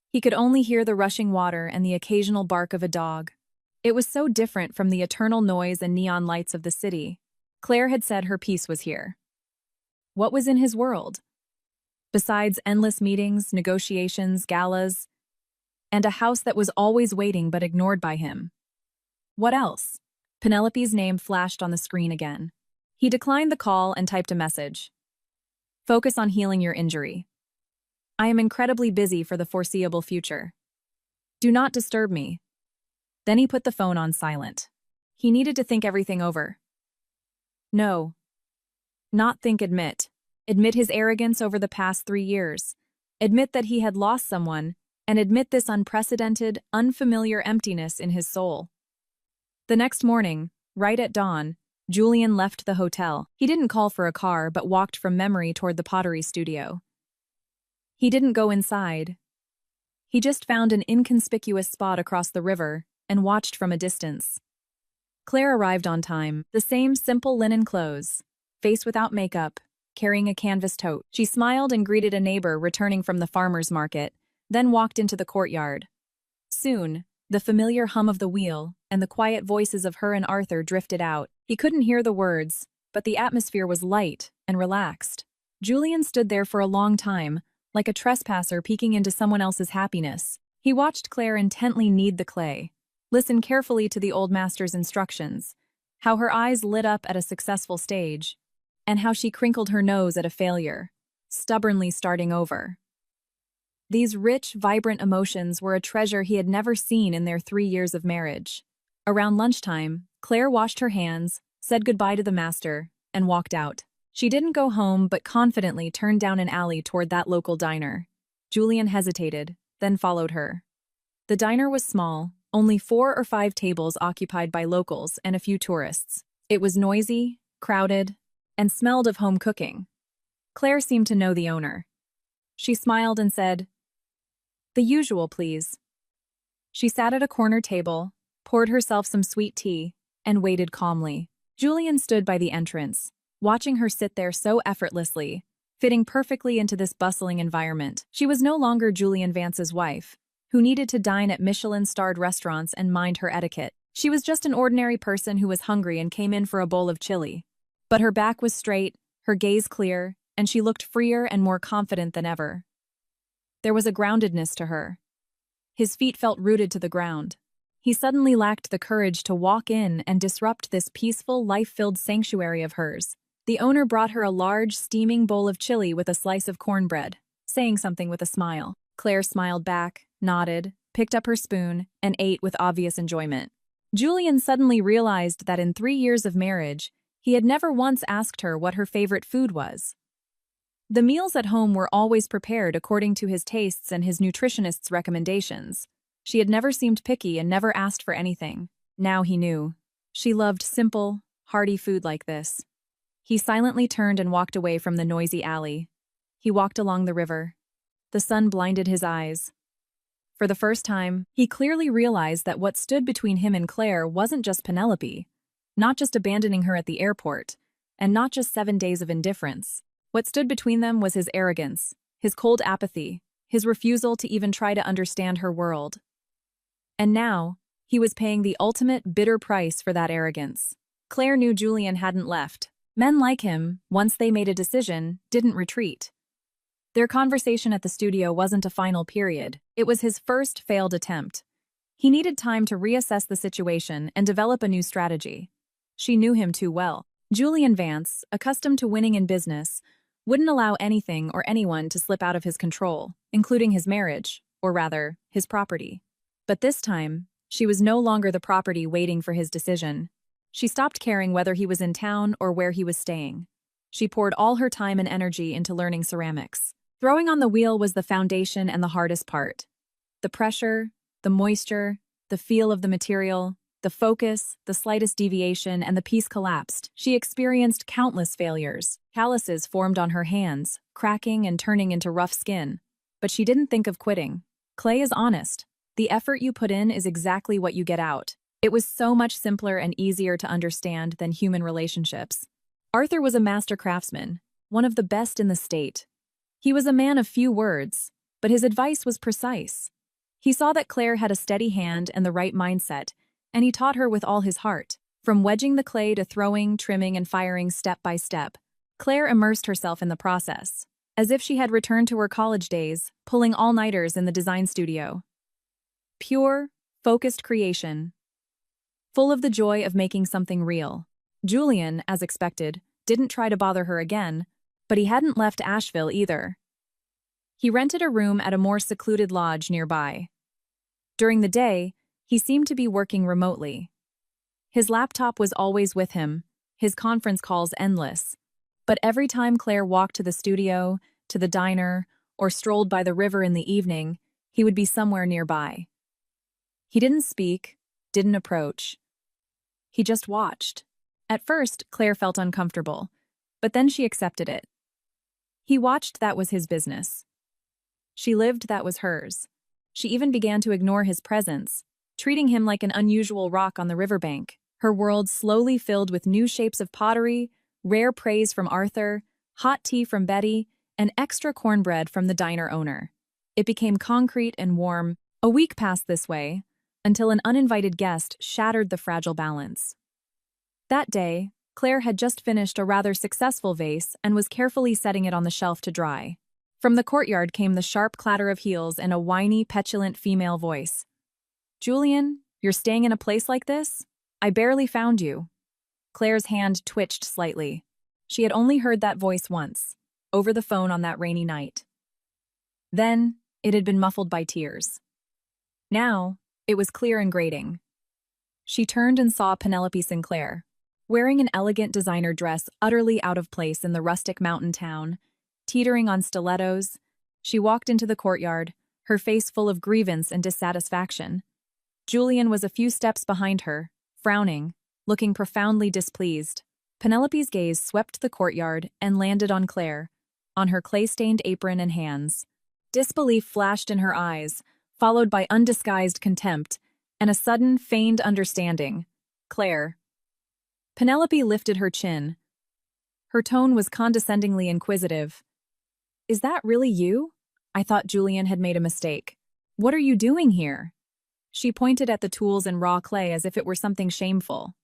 He could only hear the rushing water and the occasional bark of a dog. It was so different from the eternal noise and neon lights of the city. Claire had said her peace was here. What was in his world? Besides endless meetings, negotiations, galas, and a house that was always waiting but ignored by him. What else? Penelope's name flashed on the screen again. He declined the call and typed a message. Focus on healing your injury. I am incredibly busy for the foreseeable future. Do not disturb me. Then he put the phone on silent. He needed to think everything over. No. Not think, admit. Admit his arrogance over the past 3 years. Admit that he had lost someone, and admit this unprecedented, unfamiliar emptiness in his soul. The next morning, right at dawn, Julian left the hotel. He didn't call for a car, but walked from memory toward the pottery studio. He didn't go inside. He just found an inconspicuous spot across the river and watched from a distance. Claire arrived on time, the same simple linen clothes, face without makeup, carrying a canvas tote. She smiled and greeted a neighbor returning from the farmer's market, then walked into the courtyard. Soon, the familiar hum of the wheel and the quiet voices of her and Arthur drifted out. He couldn't hear the words, but the atmosphere was light and relaxed. Julian stood there for a long time, like a trespasser peeking into someone else's happiness. He watched Claire intently knead the clay, listened carefully to the old master's instructions, how her eyes lit up at a successful stage, and how she crinkled her nose at a failure, stubbornly starting over. These rich, vibrant emotions were a treasure he had never seen in their 3 years of marriage. Around lunchtime, Claire washed her hands, said goodbye to the master, and walked out. She didn't go home but confidently turned down an alley toward that local diner. Julian hesitated, then followed her. The diner was small, only 4 or 5 tables occupied by locals and a few tourists. It was noisy, crowded, and smelled of home cooking. Claire seemed to know the owner. She smiled and said, "The usual, please." She sat at a corner table, poured herself some sweet tea, and waited calmly. Julian stood by the entrance, watching her sit there so effortlessly, fitting perfectly into this bustling environment. She was no longer Julian Vance's wife, who needed to dine at Michelin-starred restaurants and mind her etiquette. She was just an ordinary person who was hungry and came in for a bowl of chili. But her back was straight, her gaze clear, and she looked freer and more confident than ever. There was a groundedness to her. His feet felt rooted to the ground. He suddenly lacked the courage to walk in and disrupt this peaceful, life-filled sanctuary of hers. The owner brought her a large, steaming bowl of chili with a slice of cornbread, saying something with a smile. Claire smiled back, nodded, picked up her spoon, and ate with obvious enjoyment. Julian suddenly realized that in 3 years of marriage, he had never once asked her what her favorite food was. The meals at home were always prepared according to his tastes and his nutritionist's recommendations. She had never seemed picky and never asked for anything. Now he knew. She loved simple, hearty food like this. He silently turned and walked away from the noisy alley. He walked along the river. The sun blinded his eyes. For the first time, he clearly realized that what stood between him and Claire wasn't just Penelope, not just abandoning her at the airport, and not just 7 days of indifference. What stood between them was his arrogance, his cold apathy, his refusal to even try to understand her world. And now, he was paying the ultimate bitter price for that arrogance. Claire knew Julian hadn't left. Men like him, once they made a decision, didn't retreat. Their conversation at the studio wasn't a final period. It was his first failed attempt. He needed time to reassess the situation and develop a new strategy. She knew him too well. Julian Vance, accustomed to winning in business, wouldn't allow anything or anyone to slip out of his control, including his marriage, or rather, his property. But this time, she was no longer the property waiting for his decision. She stopped caring whether he was in town or where he was staying. She poured all her time and energy into learning ceramics. Throwing on the wheel was the foundation and the hardest part. The pressure, the moisture, the feel of the material, the focus, the slightest deviation, and the piece collapsed. She experienced countless failures. Calluses formed on her hands, cracking and turning into rough skin. But she didn't think of quitting. Clay is honest. The effort you put in is exactly what you get out. It was so much simpler and easier to understand than human relationships. Arthur was a master craftsman, one of the best in the state. He was a man of few words, but his advice was precise. He saw that Claire had a steady hand and the right mindset, and he taught her with all his heart. From wedging the clay to throwing, trimming, and firing step by step, Claire immersed herself in the process, as if she had returned to her college days, pulling all-nighters in the design studio. Pure, focused creation, full of the joy of making something real. Julian, as expected, didn't try to bother her again, but he hadn't left Asheville either. He rented a room at a more secluded lodge nearby. During the day, he seemed to be working remotely. His laptop was always with him, his conference calls endless. But every time Claire walked to the studio, to the diner, or strolled by the river in the evening, he would be somewhere nearby. He didn't speak, didn't approach. He just watched. At first, Claire felt uncomfortable, but then she accepted it. He watched, that was his business. She lived, that was hers. She even began to ignore his presence, treating him like an unusual rock on the riverbank. Her world slowly filled with new shapes of pottery, rare praise from Arthur, hot tea from Betty, and extra cornbread from the diner owner. It became concrete and warm. A week passed this way, until an uninvited guest shattered the fragile balance. That day, Claire had just finished a rather successful vase and was carefully setting it on the shelf to dry. From the courtyard came the sharp clatter of heels and a whiny, petulant female voice. "Julian, you're staying in a place like this? I barely found you." Claire's hand twitched slightly. She had only heard that voice once, over the phone on that rainy night. Then, it had been muffled by tears. Now, it was clear and grating. She turned and saw Penelope Sinclair, wearing an elegant designer dress utterly out of place in the rustic mountain town. Teetering on stilettos, she walked into the courtyard, her face full of grievance and dissatisfaction. Julian was a few steps behind her, frowning, looking profoundly displeased. Penelope's gaze swept the courtyard and landed on Claire, on her clay-stained apron and hands. Disbelief flashed in her eyes, followed by undisguised contempt, and a sudden, feigned understanding. "Claire." Penelope lifted her chin. Her tone was condescendingly inquisitive. "Is that really you? I thought Julian had made a mistake. What are you doing here?" She pointed at the tools and raw clay as if it were something shameful.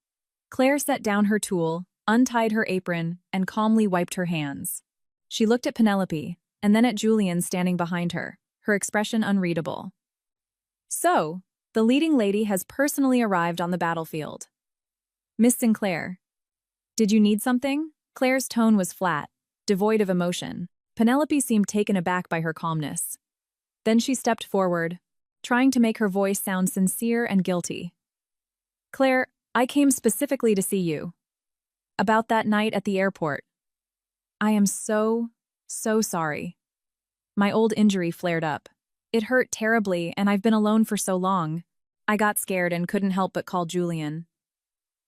Claire set down her tool, untied her apron, and calmly wiped her hands. She looked at Penelope, and then at Julian standing behind her, her expression unreadable. "So, the leading lady has personally arrived on the battlefield. Miss Sinclair, did you need something?" Claire's tone was flat, devoid of emotion. Penelope seemed taken aback by her calmness. Then she stepped forward, trying to make her voice sound sincere and guilty. "Claire, I came specifically to see you. About that night at the airport. I am so sorry. My old injury flared up. It hurt terribly, and I've been alone for so long. I got scared and couldn't help but call Julian.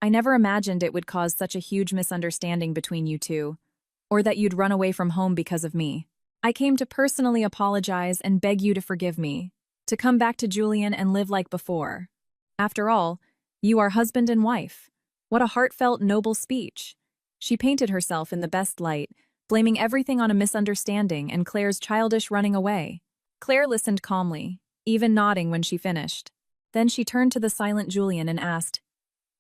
I never imagined it would cause such a huge misunderstanding between you two, or that you'd run away from home because of me. I came to personally apologize and beg you to forgive me, to come back to Julian and live like before. After all, you are husband and wife. What a heartfelt, noble speech." She painted herself in the best light, blaming everything on a misunderstanding and Claire's childish running away. Claire listened calmly, even nodding when she finished. Then she turned to the silent Julian and asked,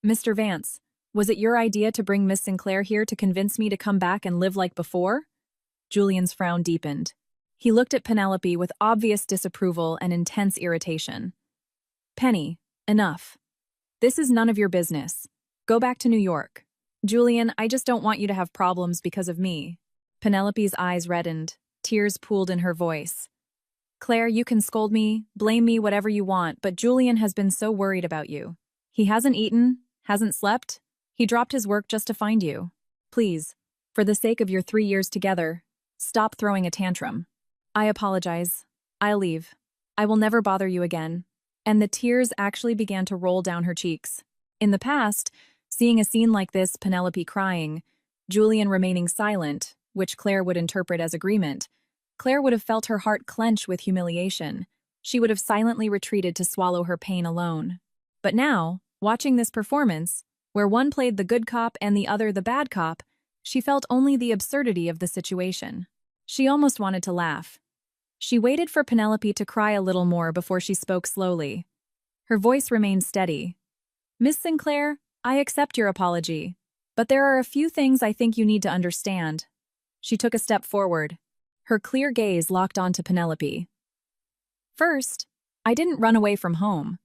"Mr. Vance, was it your idea to bring Miss Sinclair here to convince me to come back and live like before?" Julian's frown deepened. He looked at Penelope with obvious disapproval and intense irritation. "Penny, enough. This is none of your business. Go back to New York. Julian, I just don't want you to have problems because of me." Penelope's eyes reddened. Tears pooled in her voice. "Claire, you can scold me, blame me, whatever you want, but Julian has been so worried about you. He hasn't eaten, hasn't slept. He dropped his work just to find you. Please, for the sake of your 3 years together, stop throwing a tantrum." "I apologize. I'll leave. I will never bother you again." And the tears actually began to roll down her cheeks. In the past, seeing a scene like this, Penelope crying, Julian remaining silent, which Claire would interpret as agreement, Claire would have felt her heart clench with humiliation. She would have silently retreated to swallow her pain alone. But now, watching this performance, where one played the good cop and the other the bad cop, she felt only the absurdity of the situation. She almost wanted to laugh. She waited for Penelope to cry a little more before she spoke slowly. Her voice remained steady. "Miss Sinclair, I accept your apology, but there are a few things I think you need to understand." She took a step forward. Her clear gaze locked onto Penelope. "First, I didn't run away from home.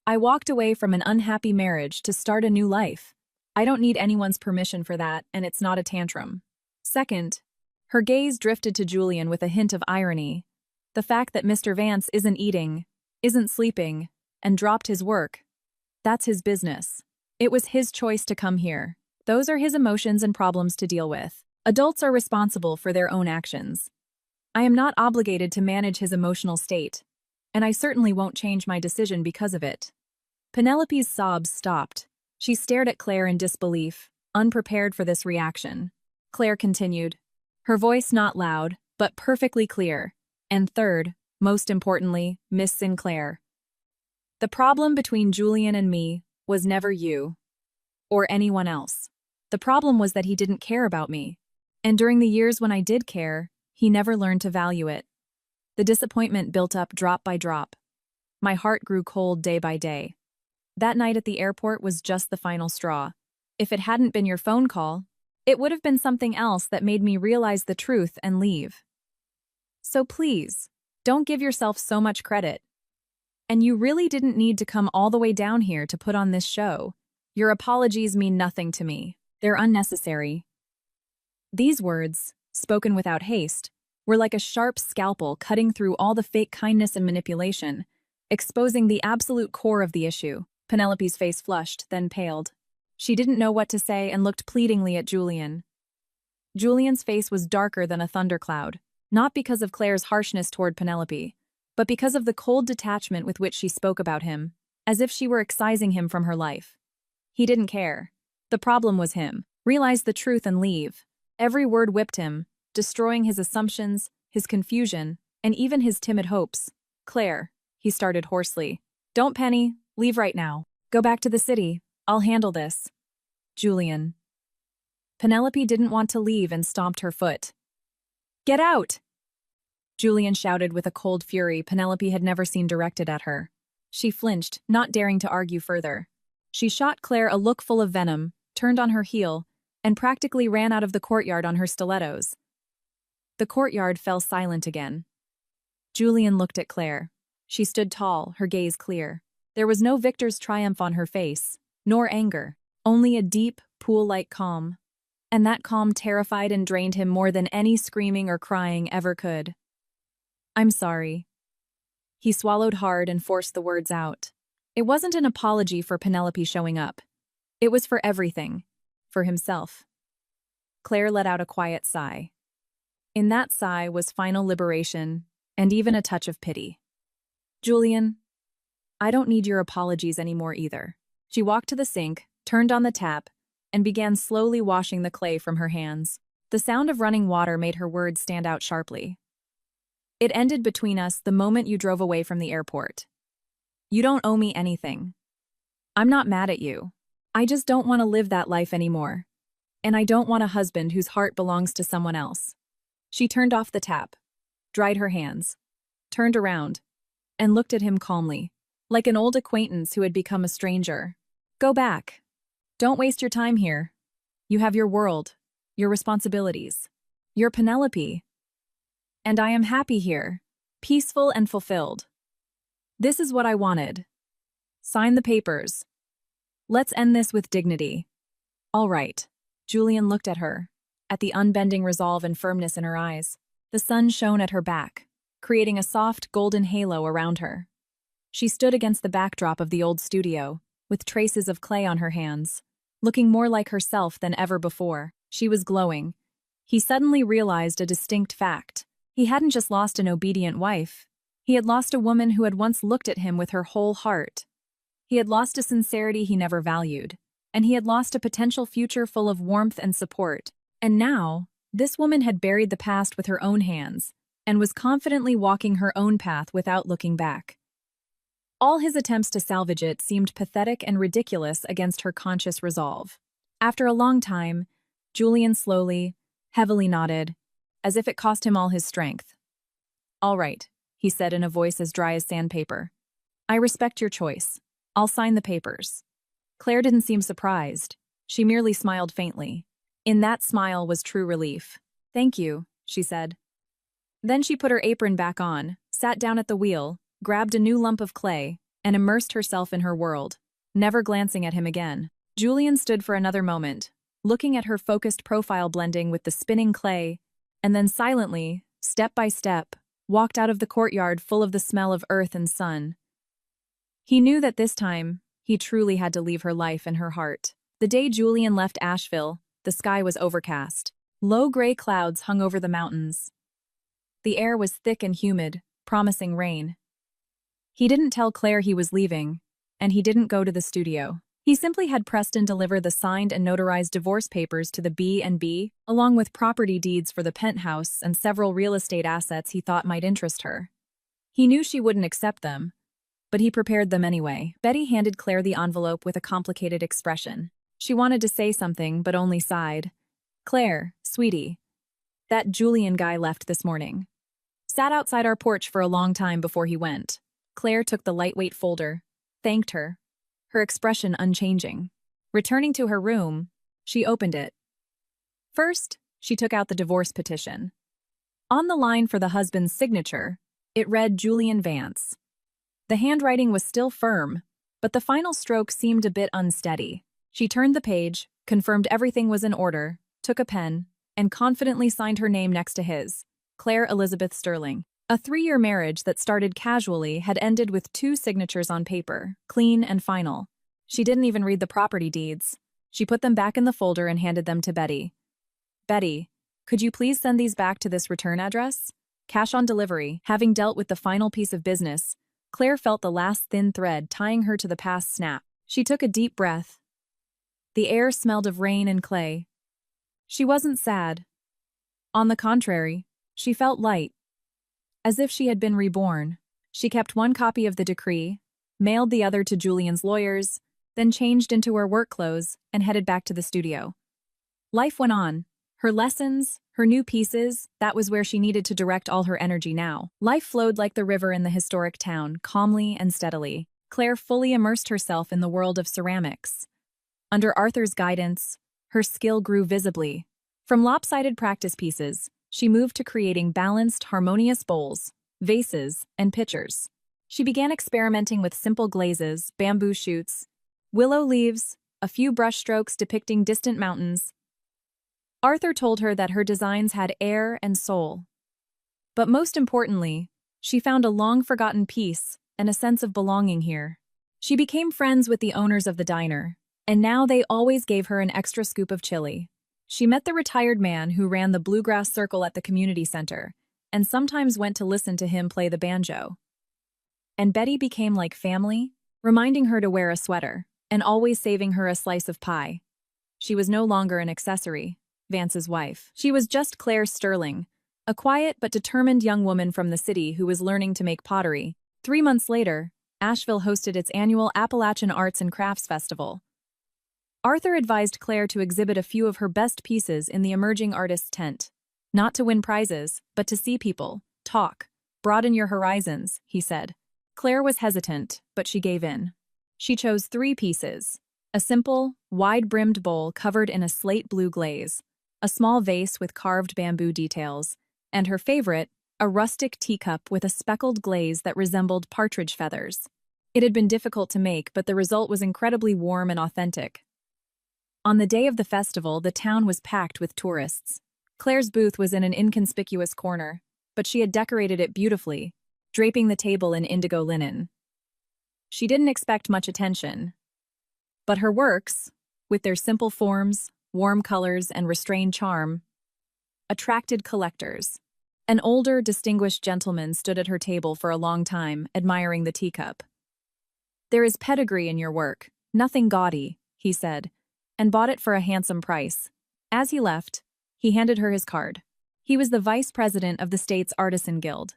I walked away from an unhappy marriage to start a new life. I don't need anyone's permission for that, and it's not a tantrum. Second," her gaze drifted to Julian with a hint of irony, "the fact that Mr. Vance isn't eating, isn't sleeping, and dropped his work. That's his business. It was his choice to come here. Those are his emotions and problems to deal with. Adults are responsible for their own actions. I am not obligated to manage his emotional state, and I certainly won't change my decision because of it. Penelope's sobs stopped. She stared at Claire in disbelief, unprepared for this reaction. Claire continued, her voice not loud, but perfectly clear. And third, most importantly, Miss Sinclair. The problem between Julian and me was never you, or anyone else. The problem was that he didn't care about me. And during the years when I did care, he never learned to value it. The disappointment built up drop by drop. My heart grew cold day by day. That night at the airport was just the final straw. If it hadn't been your phone call, it would have been something else that made me realize the truth and leave. So please, don't give yourself so much credit. And you really didn't need to come all the way down here to put on this show. Your apologies mean nothing to me. They're unnecessary. These words, spoken without haste, were like a sharp scalpel cutting through all the fake kindness and manipulation, exposing the absolute core of the issue. Penelope's face flushed, then paled. She didn't know what to say and looked pleadingly at Julian. Julian's face was darker than a thundercloud, not because of Claire's harshness toward Penelope, but because of the cold detachment with which she spoke about him, as if she were excising him from her life. He didn't care. The problem was him. Realize the truth and leave. Every word whipped him, destroying his assumptions, his confusion, and even his timid hopes. Claire, he started hoarsely. Don't, Penny. Leave right now. Go back to the city. I'll handle this. Julian. Penelope didn't want to leave and stomped her foot. Get out! Julian shouted with a cold fury Penelope had never seen directed at her. She flinched, not daring to argue further. She shot Claire a look full of venom, turned on her heel, and practically ran out of the courtyard on her stilettos. The courtyard fell silent again. Julian looked at Claire. She stood tall, her gaze clear. There was no victor's triumph on her face, nor anger, only a deep, pool-like calm. And that calm terrified and drained him more than any screaming or crying ever could. I'm sorry. He swallowed hard and forced the words out. It wasn't an apology for Penelope showing up. It was for everything. For himself. Claire let out a quiet sigh. In that sigh was final liberation, and even a touch of pity. Julian, I don't need your apologies anymore either. She walked to the sink, turned on the tap, and began slowly washing the clay from her hands. The sound of running water made her words stand out sharply. It ended between us the moment you drove away from the airport. You don't owe me anything. I'm not mad at you. I just don't want to live that life anymore. And I don't want a husband whose heart belongs to someone else. She turned off the tap, dried her hands, turned around, and looked at him calmly, like an old acquaintance who had become a stranger. Go back. Don't waste your time here. You have your world, your responsibilities. You're Penelope. And I am happy here, peaceful and fulfilled. This is what I wanted. Sign the papers. Let's end this with dignity. All right. Julian looked at her, at the unbending resolve and firmness in her eyes. The sun shone at her back, creating a soft golden halo around her. She stood against the backdrop of the old studio, with traces of clay on her hands, looking more like herself than ever before. She was glowing. He suddenly realized a distinct fact. He hadn't just lost an obedient wife. He had lost a woman who had once looked at him with her whole heart. He had lost a sincerity he never valued, and he had lost a potential future full of warmth and support. And now, this woman had buried the past with her own hands, and was confidently walking her own path without looking back. All his attempts to salvage it seemed pathetic and ridiculous against her conscious resolve. After a long time, Julian slowly, heavily nodded, as if it cost him all his strength. All right, he said in a voice as dry as sandpaper. I respect your choice. I'll sign the papers. Claire didn't seem surprised. She merely smiled faintly. In that smile was true relief. Thank you, she said. Then she put her apron back on, sat down at the wheel, grabbed a new lump of clay, and immersed herself in her world, never glancing at him again. Julian stood for another moment, looking at her focused profile blending with the spinning clay, and then silently, step by step, walked out of the courtyard full of the smell of earth and sun. He knew that this time, he truly had to leave her life and her heart. The day Julian left Asheville, the sky was overcast. Low gray clouds hung over the mountains. The air was thick and humid, promising rain. He didn't tell Claire he was leaving, and he didn't go to the studio. He simply had Preston deliver the signed and notarized divorce papers to the B&B, along with property deeds for the penthouse and several real estate assets he thought might interest her. He knew she wouldn't accept them, but he prepared them anyway. Betty handed Claire the envelope with a complicated expression. She wanted to say something, but only sighed. "Claire, sweetie, that Julian guy left this morning. Sat outside our porch for a long time before he went." Claire took the lightweight folder, thanked her expression unchanging. Returning to her room, she opened it. First, she took out the divorce petition. On the line for the husband's signature, it read Julian Vance. The handwriting was still firm, but the final stroke seemed a bit unsteady. She turned the page, confirmed everything was in order, took a pen, and confidently signed her name next to his, Claire Elizabeth Sterling. A 3-year marriage that started casually had ended with 2 signatures on paper, clean and final. She didn't even read the property deeds. She put them back in the folder and handed them to Betty. "Betty, could you please send these back to this return address? Cash on delivery." Having dealt with the final piece of business, Claire felt the last thin thread tying her to the past snap. She took a deep breath. The air smelled of rain and clay. She wasn't sad. On the contrary, she felt light. As if she had been reborn. She kept one copy of the decree, mailed the other to Julian's lawyers, then changed into her work clothes and headed back to the studio. Life went on. Her lessons, her new pieces, that was where she needed to direct all her energy now. Life flowed like the river in the historic town, calmly and steadily. Claire fully immersed herself in the world of ceramics. Under Arthur's guidance, her skill grew visibly. From lopsided practice pieces, she moved to creating balanced, harmonious bowls, vases, and pitchers. She began experimenting with simple glazes, bamboo shoots, willow leaves, a few brushstrokes depicting distant mountains. Arthur told her that her designs had air and soul. But most importantly, she found a long-forgotten peace and a sense of belonging here. She became friends with the owners of the diner, and now they always gave her an extra scoop of chili. She met the retired man who ran the bluegrass circle at the community center, and sometimes went to listen to him play the banjo. And Betty became like family, reminding her to wear a sweater, and always saving her a slice of pie. She was no longer an accessory, Vance's wife. She was just Claire Sterling, a quiet but determined young woman from the city who was learning to make pottery. 3 months later, Asheville hosted its annual Appalachian Arts and Crafts Festival. Arthur advised Claire to exhibit a few of her best pieces in the emerging artist's tent. Not to win prizes, but to see people, talk, broaden your horizons, he said. Claire was hesitant, but she gave in. She chose 3 pieces: a simple, wide-brimmed bowl covered in a slate blue glaze, a small vase with carved bamboo details, and her favorite, a rustic teacup with a speckled glaze that resembled partridge feathers. It had been difficult to make, but the result was incredibly warm and authentic. On the day of the festival, the town was packed with tourists. Claire's booth was in an inconspicuous corner, but she had decorated it beautifully, draping the table in indigo linen. She didn't expect much attention. But her works, with their simple forms, warm colors, and restrained charm, attracted collectors. An older, distinguished gentleman stood at her table for a long time, admiring the teacup. "There is pedigree in your work, nothing gaudy," he said, and bought it for a handsome price. As he left, he handed her his card. He was the vice president of the state's artisan guild.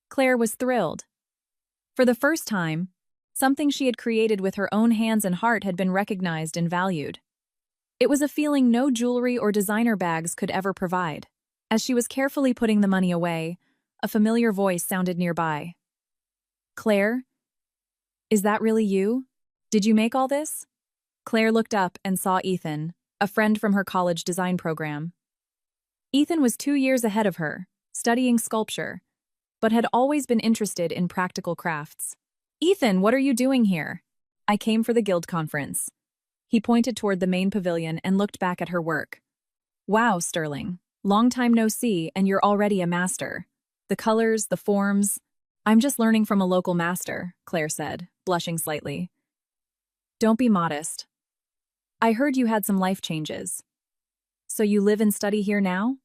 Claire was thrilled. For the first time, something she had created with her own hands and heart had been recognized and valued. It was a feeling no jewelry or designer bags could ever provide. As she was carefully putting the money away, a familiar voice sounded nearby. "Claire, is that really you? Did you make all this?" Claire looked up and saw Ethan, a friend from her college design program. Ethan was 2 years ahead of her, studying sculpture, but had always been interested in practical crafts. "Ethan, what are you doing here?" "I came for the guild conference." He pointed toward the main pavilion and looked back at her work. "Wow, Sterling. Long time no see, and you're already a master. The colors, the forms." "I'm just learning from a local master," Claire said, blushing slightly. "Don't be modest. I heard you had some life changes." So you live and study here now?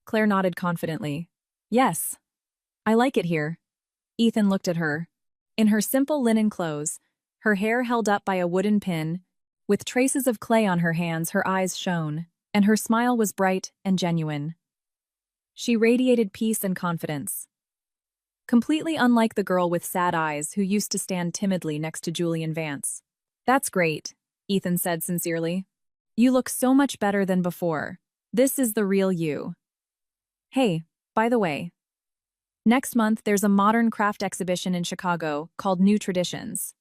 Claire nodded confidently. Yes. I like it here. Ethan looked at her. In her simple linen clothes, her hair held up by a wooden pin, with traces of clay on her hands, her eyes shone, and her smile was bright and genuine. She radiated peace and confidence. Completely unlike the girl with sad eyes who used to stand timidly next to Julian Vance. That's great, Ethan said sincerely. You look so much better than before. This is the real you. Hey, by the way, next month there's a modern craft exhibition in Chicago called New Traditions.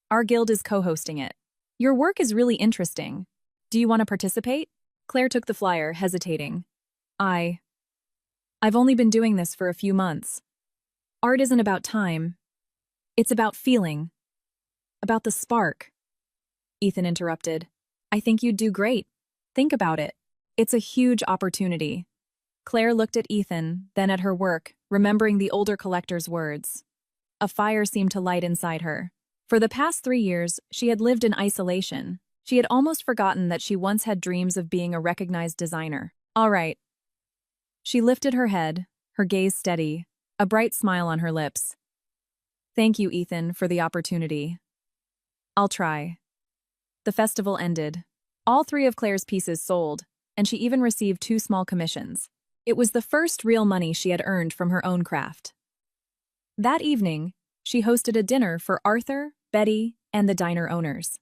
Our guild is co-hosting it. Your work is really interesting. Do you want to participate? Claire took the flyer, hesitating. I've only been doing this for a few months. Art isn't about time. It's about feeling. About the spark. Ethan interrupted. I think you'd do great. Think about it. It's a huge opportunity. Claire looked at Ethan, then at her work, remembering the older collector's words. A fire seemed to light inside her. For the past 3 years, she had lived in isolation. She had almost forgotten that she once had dreams of being a recognized designer. All right. She lifted her head, her gaze steady, a bright smile on her lips. Thank you, Ethan, for the opportunity. I'll try. The festival ended. All 3 of Claire's pieces sold, and she even received 2 small commissions. It was the first real money she had earned from her own craft. That evening, she hosted a dinner for Arthur, Betty, and the diner owners.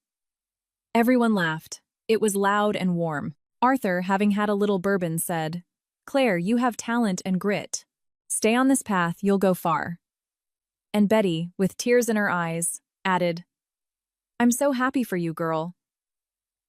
Everyone laughed. It was loud and warm. Arthur, having had a little bourbon, said, Claire, you have talent and grit. Stay on this path, you'll go far. And Betty, with tears in her eyes, added, I'm so happy for you, girl.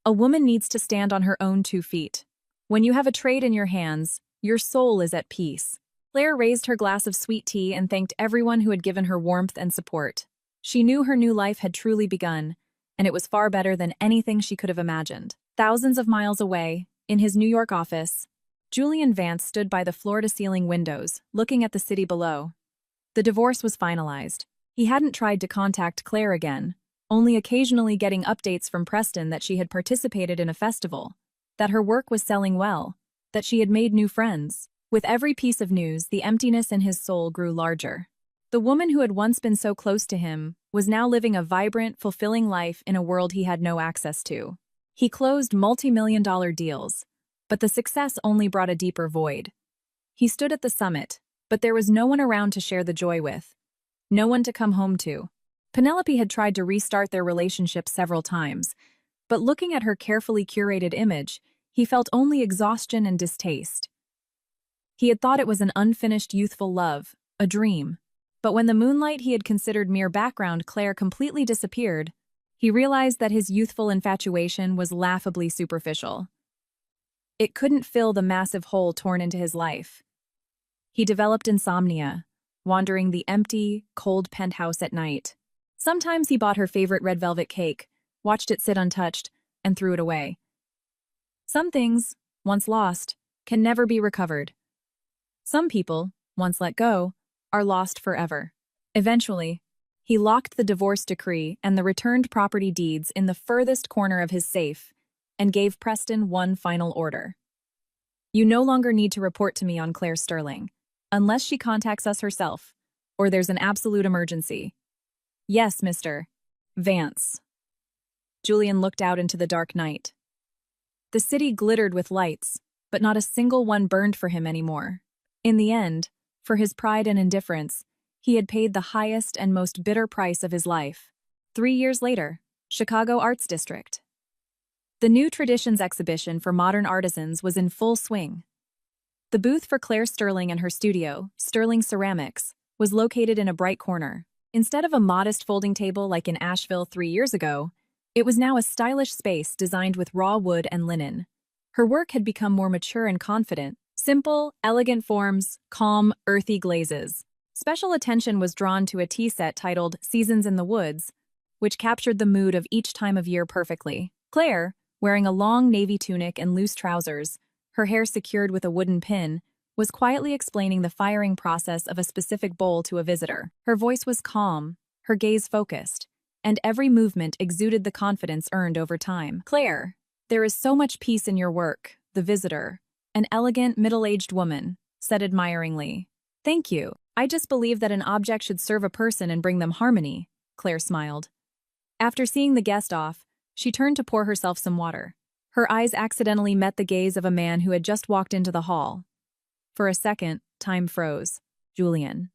A woman needs to stand on her own 2 feet. When you have a trade in your hands, your soul is at peace. Claire raised her glass of sweet tea and thanked everyone who had given her warmth and support. She knew her new life had truly begun, and it was far better than anything she could have imagined. Thousands of miles away, in his New York office, Julian Vance stood by the floor-to-ceiling windows, looking at the city below. The divorce was finalized. He hadn't tried to contact Claire again, only occasionally getting updates from Preston that she had participated in a festival, that her work was selling well, that she had made new friends. With every piece of news, the emptiness in his soul grew larger. The woman who had once been so close to him was now living a vibrant, fulfilling life in a world he had no access to. He closed multi-million-dollar deals, but the success only brought a deeper void. He stood at the summit, but there was no one around to share the joy with. No one to come home to. Penelope had tried to restart their relationship several times, but looking at her carefully curated image, he felt only exhaustion and distaste. He had thought it was an unfinished youthful love, a dream. But when the moonlight he had considered mere background Claire completely disappeared, he realized that his youthful infatuation was laughably superficial. It couldn't fill the massive hole torn into his life. He developed insomnia, wandering the empty, cold penthouse at night. Sometimes he bought her favorite red velvet cake, watched it sit untouched, and threw it away. Some things, once lost, can never be recovered. Some people, once let go, are lost forever. Eventually, he locked the divorce decree and the returned property deeds in the furthest corner of his safe and gave Preston one final order. You no longer need to report to me on Claire Sterling, unless she contacts us herself, or there's an absolute emergency. Yes, Mr. Vance. Julian looked out into the dark night. The city glittered with lights, but not a single one burned for him anymore. In the end, for his pride and indifference, he had paid the highest and most bitter price of his life. 3 years later, Chicago Arts District. The New Traditions exhibition for modern artisans was in full swing. The booth for Claire Sterling and her studio, Sterling Ceramics, was located in a bright corner. Instead of a modest folding table like in Asheville 3 years ago, it was now a stylish space designed with raw wood and linen. Her work had become more mature and confident. Simple, elegant forms, calm, earthy glazes. Special attention was drawn to a tea set titled Seasons in the Woods, which captured the mood of each time of year perfectly. Claire, wearing a long navy tunic and loose trousers, her hair secured with a wooden pin, was quietly explaining the firing process of a specific bowl to a visitor. Her voice was calm, her gaze focused, and every movement exuded the confidence earned over time. Claire, there is so much peace in your work, the visitor, an elegant, middle-aged woman, said admiringly. "Thank you. I just believe that an object should serve a person and bring them harmony," Claire smiled. After seeing the guest off, she turned to pour herself some water. Her eyes accidentally met the gaze of a man who had just walked into the hall. For a second, time froze. Julian.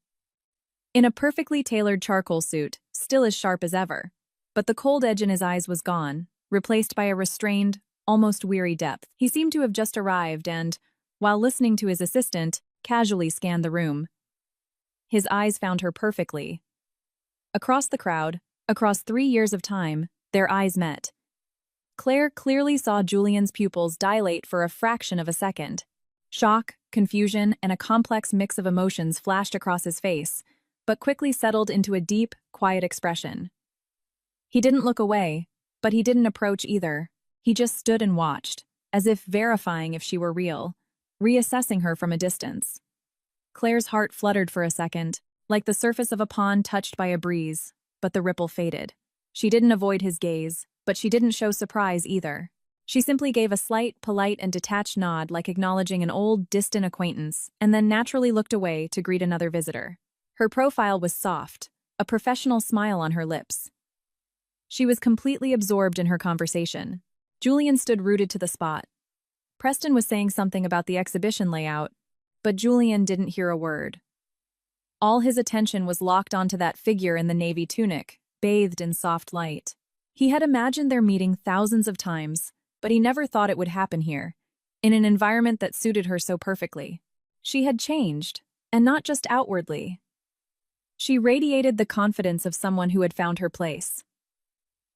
In a perfectly tailored charcoal suit, still as sharp as ever. But the cold edge in his eyes was gone, replaced by a restrained, almost weary depth. He seemed to have just arrived and, while listening to his assistant, casually scanned the room. His eyes found her perfectly. Across the crowd, across 3 years of time, their eyes met. Claire clearly saw Julian's pupils dilate for a fraction of a second. Shock, confusion, and a complex mix of emotions flashed across his face, but quickly settled into a deep, quiet expression. He didn't look away, but he didn't approach either. He just stood and watched, as if verifying if she were real, reassessing her from a distance. Claire's heart fluttered for a second, like the surface of a pond touched by a breeze, but the ripple faded. She didn't avoid his gaze, but she didn't show surprise either. She simply gave a slight, polite, and detached nod like acknowledging an old, distant acquaintance, and then naturally looked away to greet another visitor. Her profile was soft, a professional smile on her lips. She was completely absorbed in her conversation. Julian stood rooted to the spot. Preston was saying something about the exhibition layout, but Julian didn't hear a word. All his attention was locked onto that figure in the navy tunic, bathed in soft light. He had imagined their meeting thousands of times, but he never thought it would happen here, in an environment that suited her so perfectly. She had changed, and not just outwardly. She radiated the confidence of someone who had found her place.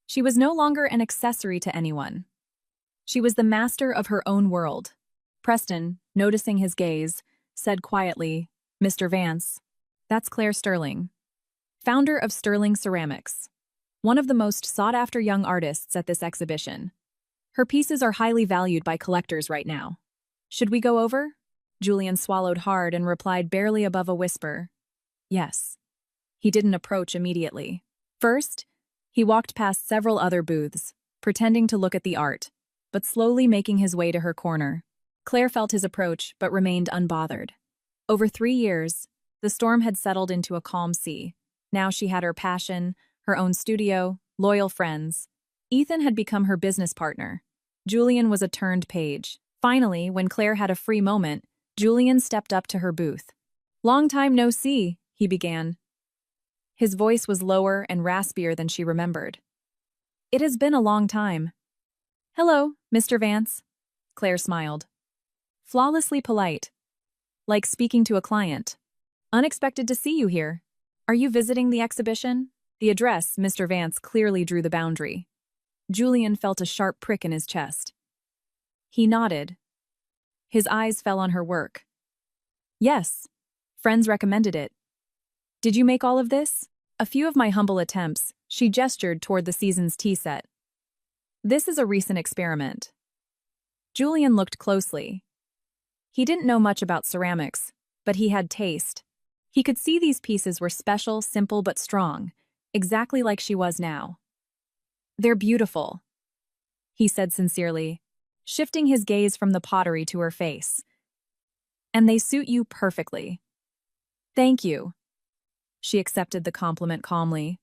She was no longer an accessory to anyone. She was the master of her own world. Preston, noticing his gaze, said quietly, "Mr. Vance, that's Claire Sterling, founder of Sterling Ceramics, one of the most sought-after young artists at this exhibition. Her pieces are highly valued by collectors right now. Should we go over?" Julian swallowed hard and replied barely above a whisper, "Yes." He didn't approach immediately. First, he walked past several other booths, pretending to look at the art, but slowly making his way to her corner. Claire felt his approach but remained unbothered. Over 3 years, the storm had settled into a calm sea. Now she had her passion, her own studio, loyal friends. Ethan had become her business partner. Julian was a turned page. Finally, when Claire had a free moment, Julian stepped up to her booth. "Long time no see," he began. His voice was lower and raspier than she remembered. "It has been a long time." "Hello, Mr. Vance," Claire smiled. Flawlessly polite, like speaking to a client. "Unexpected to see you here. Are you visiting the exhibition?" The address, Mr. Vance, clearly drew the boundary. Julian felt a sharp prick in his chest. He nodded. His eyes fell on her work. "Yes. Friends recommended it. Did you make all of this?" "A few of my humble attempts," she gestured toward the season's tea set. "This is a recent experiment." Julian looked closely. He didn't know much about ceramics, but he had taste. He could see these pieces were special, simple, but strong, exactly like she was now. "They're beautiful," he said sincerely, shifting his gaze from the pottery to her face. "And they suit you perfectly." "Thank you." She accepted the compliment calmly.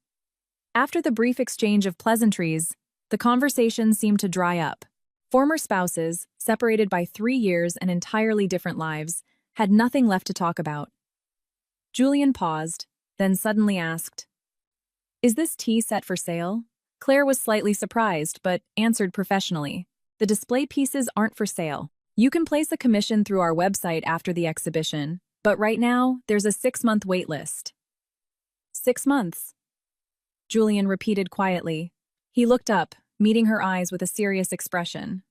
After the brief exchange of pleasantries, the conversation seemed to dry up. Former spouses, separated by 3 years and entirely different lives, had nothing left to talk about. Julian paused, then suddenly asked, "Is this tea set for sale?" Claire was slightly surprised, but answered professionally, "The display pieces aren't for sale. You can place a commission through our website after the exhibition, but right now, there's a 6-month wait list." 6 months? Julian repeated quietly. He looked up, meeting her eyes with a serious expression.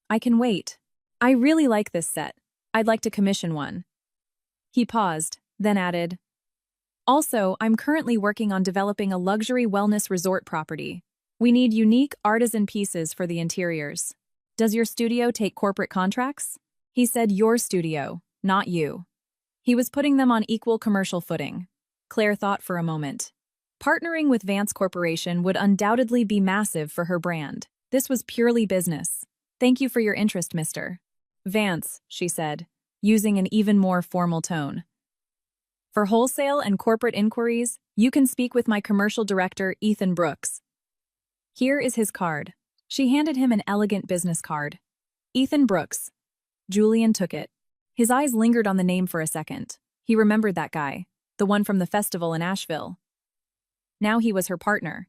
"I can wait. I really like this set. I'd like to commission one." He paused, then added, "Also, I'm currently working on developing a luxury wellness resort property. We need unique artisan pieces for the interiors. Does your studio take corporate contracts?" He said your studio, not you. He was putting them on equal commercial footing. Claire thought for a moment. Partnering with Vance Corporation would undoubtedly be massive for her brand. This was purely business. "Thank you for your interest, mister." Vance, she said, using an even more formal tone. For wholesale and corporate inquiries, you can speak with my commercial director, Ethan Brooks. Here is his card. She handed him an elegant business card. Ethan Brooks. Julian took it. His eyes lingered on the name for a second. He remembered that guy, the one from the festival in Asheville. Now he was her partner.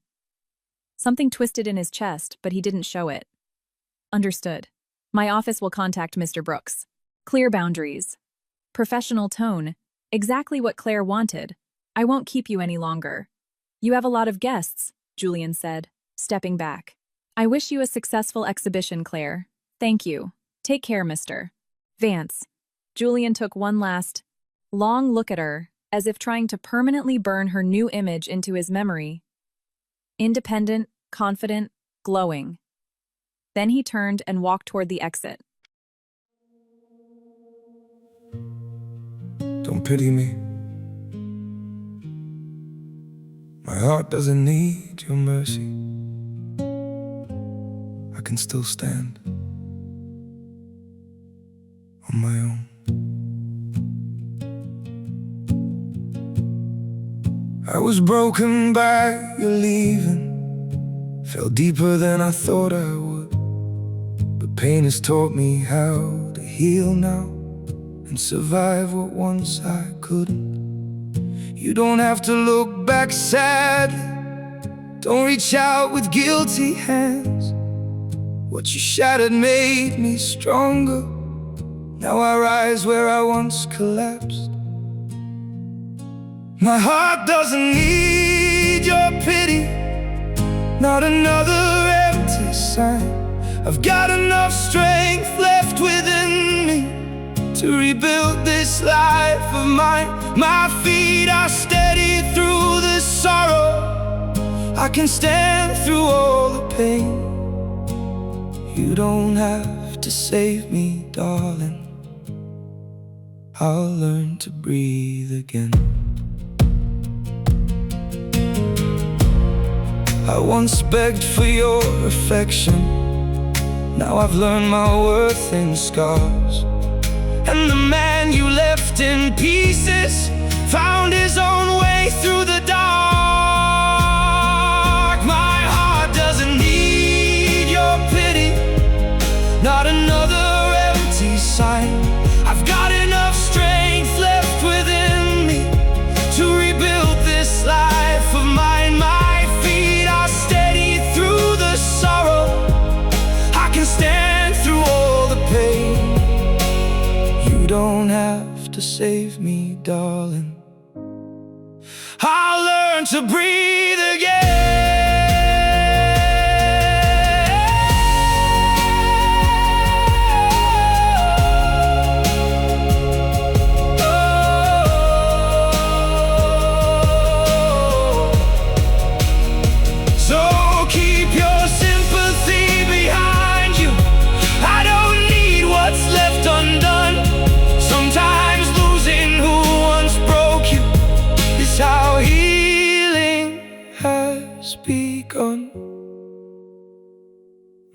Something twisted in his chest, but he didn't show it. Understood. My office will contact Mr. Brooks. Clear boundaries. Professional tone. Exactly what Claire wanted. I won't keep you any longer. You have a lot of guests, Julian said, stepping back. I wish you a successful exhibition, Claire. Thank you. Take care, Mr. Vance. Julian took one last, long look at her, as if trying to permanently burn her new image into his memory. Independent, confident, glowing. Then he turned and walked toward the exit. Don't pity me. My heart doesn't need your mercy. I can still stand on my own. I was broken by your leaving, fell deeper than I thought I would. But pain has taught me how to heal now and survive what once I couldn't. You don't have to look back sadly, don't reach out with guilty hands. What you shattered made me stronger. Now I rise where I once collapsed. My heart doesn't need your pity, not another empty sign. I've got enough strength left within me to rebuild this life of mine. My feet are steady through the sorrow. I can stand through all the pain. You don't have to save me, darling. I'll learn to breathe again. I once begged for your affection. Now I've learned my worth in scars. And the man you left in pieces found his own way through the dark. My heart doesn't need your pity, not another empty sign. I've got enough strength left within me to rebuild this life of mine. My feet are steady through the sorrow. I can stand through all the pain. You don't have to save me, darling. I'll learn to breathe again.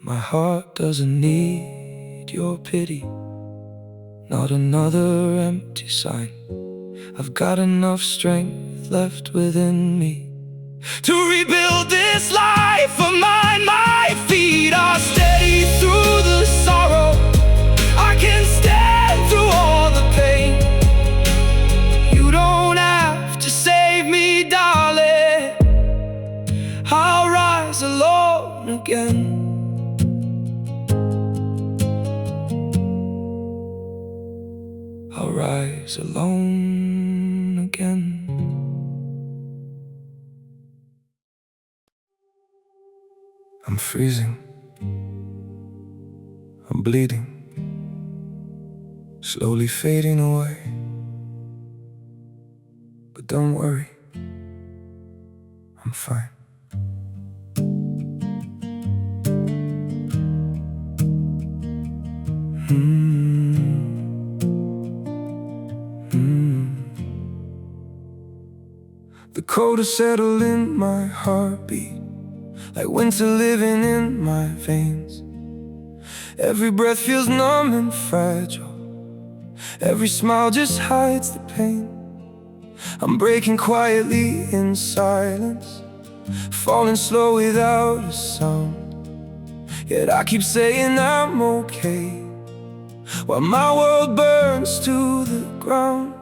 My heart doesn't need your pity, not another empty sign. I've got enough strength left within me to rebuild this life of mine. My feet are steady through the sorrow. I can stand through all the pain. You don't have to save me, darling. I'll rise alone again. I'll rise alone again. I'm freezing. I'm bleeding, slowly fading away. But don't worry, I'm fine. The cold has settled in my heartbeat, like winter living in my veins. Every breath feels numb and fragile. Every smile just hides the pain. I'm breaking quietly in silence, falling slow without a sound. Yet I keep saying I'm okay, while my world burns to the ground.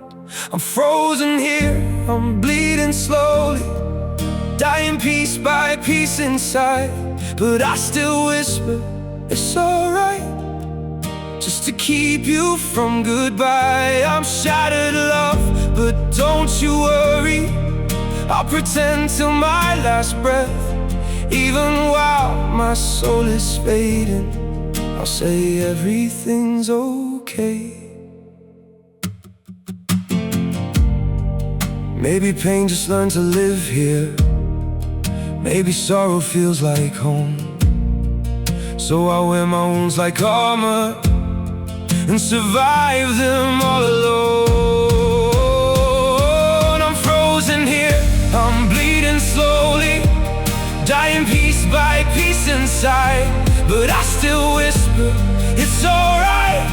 I'm frozen here, I'm bleeding slowly, dying piece by piece inside. But I still whisper, it's alright, just to keep you from goodbye. I'm shattered, love, but don't you worry, I'll pretend till my last breath. Even while my soul is fading, I'll say everything's okay. Maybe pain just learned to live here. Maybe sorrow feels like home. So I wear my wounds like armor and survive them all alone. I'm frozen here, I'm bleeding slowly, dying piece by piece inside. But I still whisper, it's alright,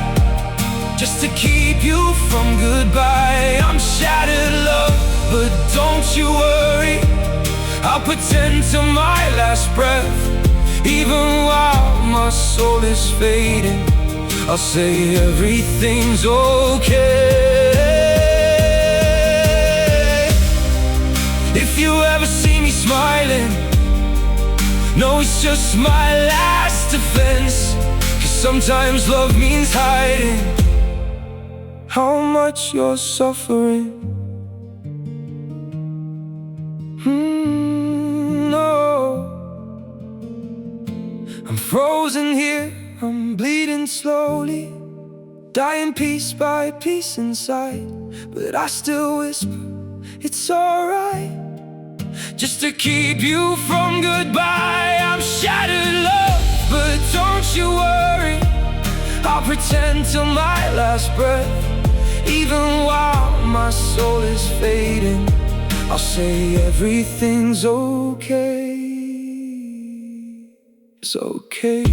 just to keep you from goodbye. I'm shattered, love, but don't you worry, I'll pretend till my last breath. Even while my soul is fading, I'll say everything's okay. If you ever see me smiling, no, it's just my last defense. 'Cause sometimes love means hiding how much you're suffering. No, I'm frozen here, I'm bleeding slowly, dying piece by piece inside. But I still whisper, it's alright, just to keep you from goodbye. I'm shattered, love, but don't you worry, I'll pretend till my last breath. Even while my soul is fading, I'll say everything's okay. It's okay.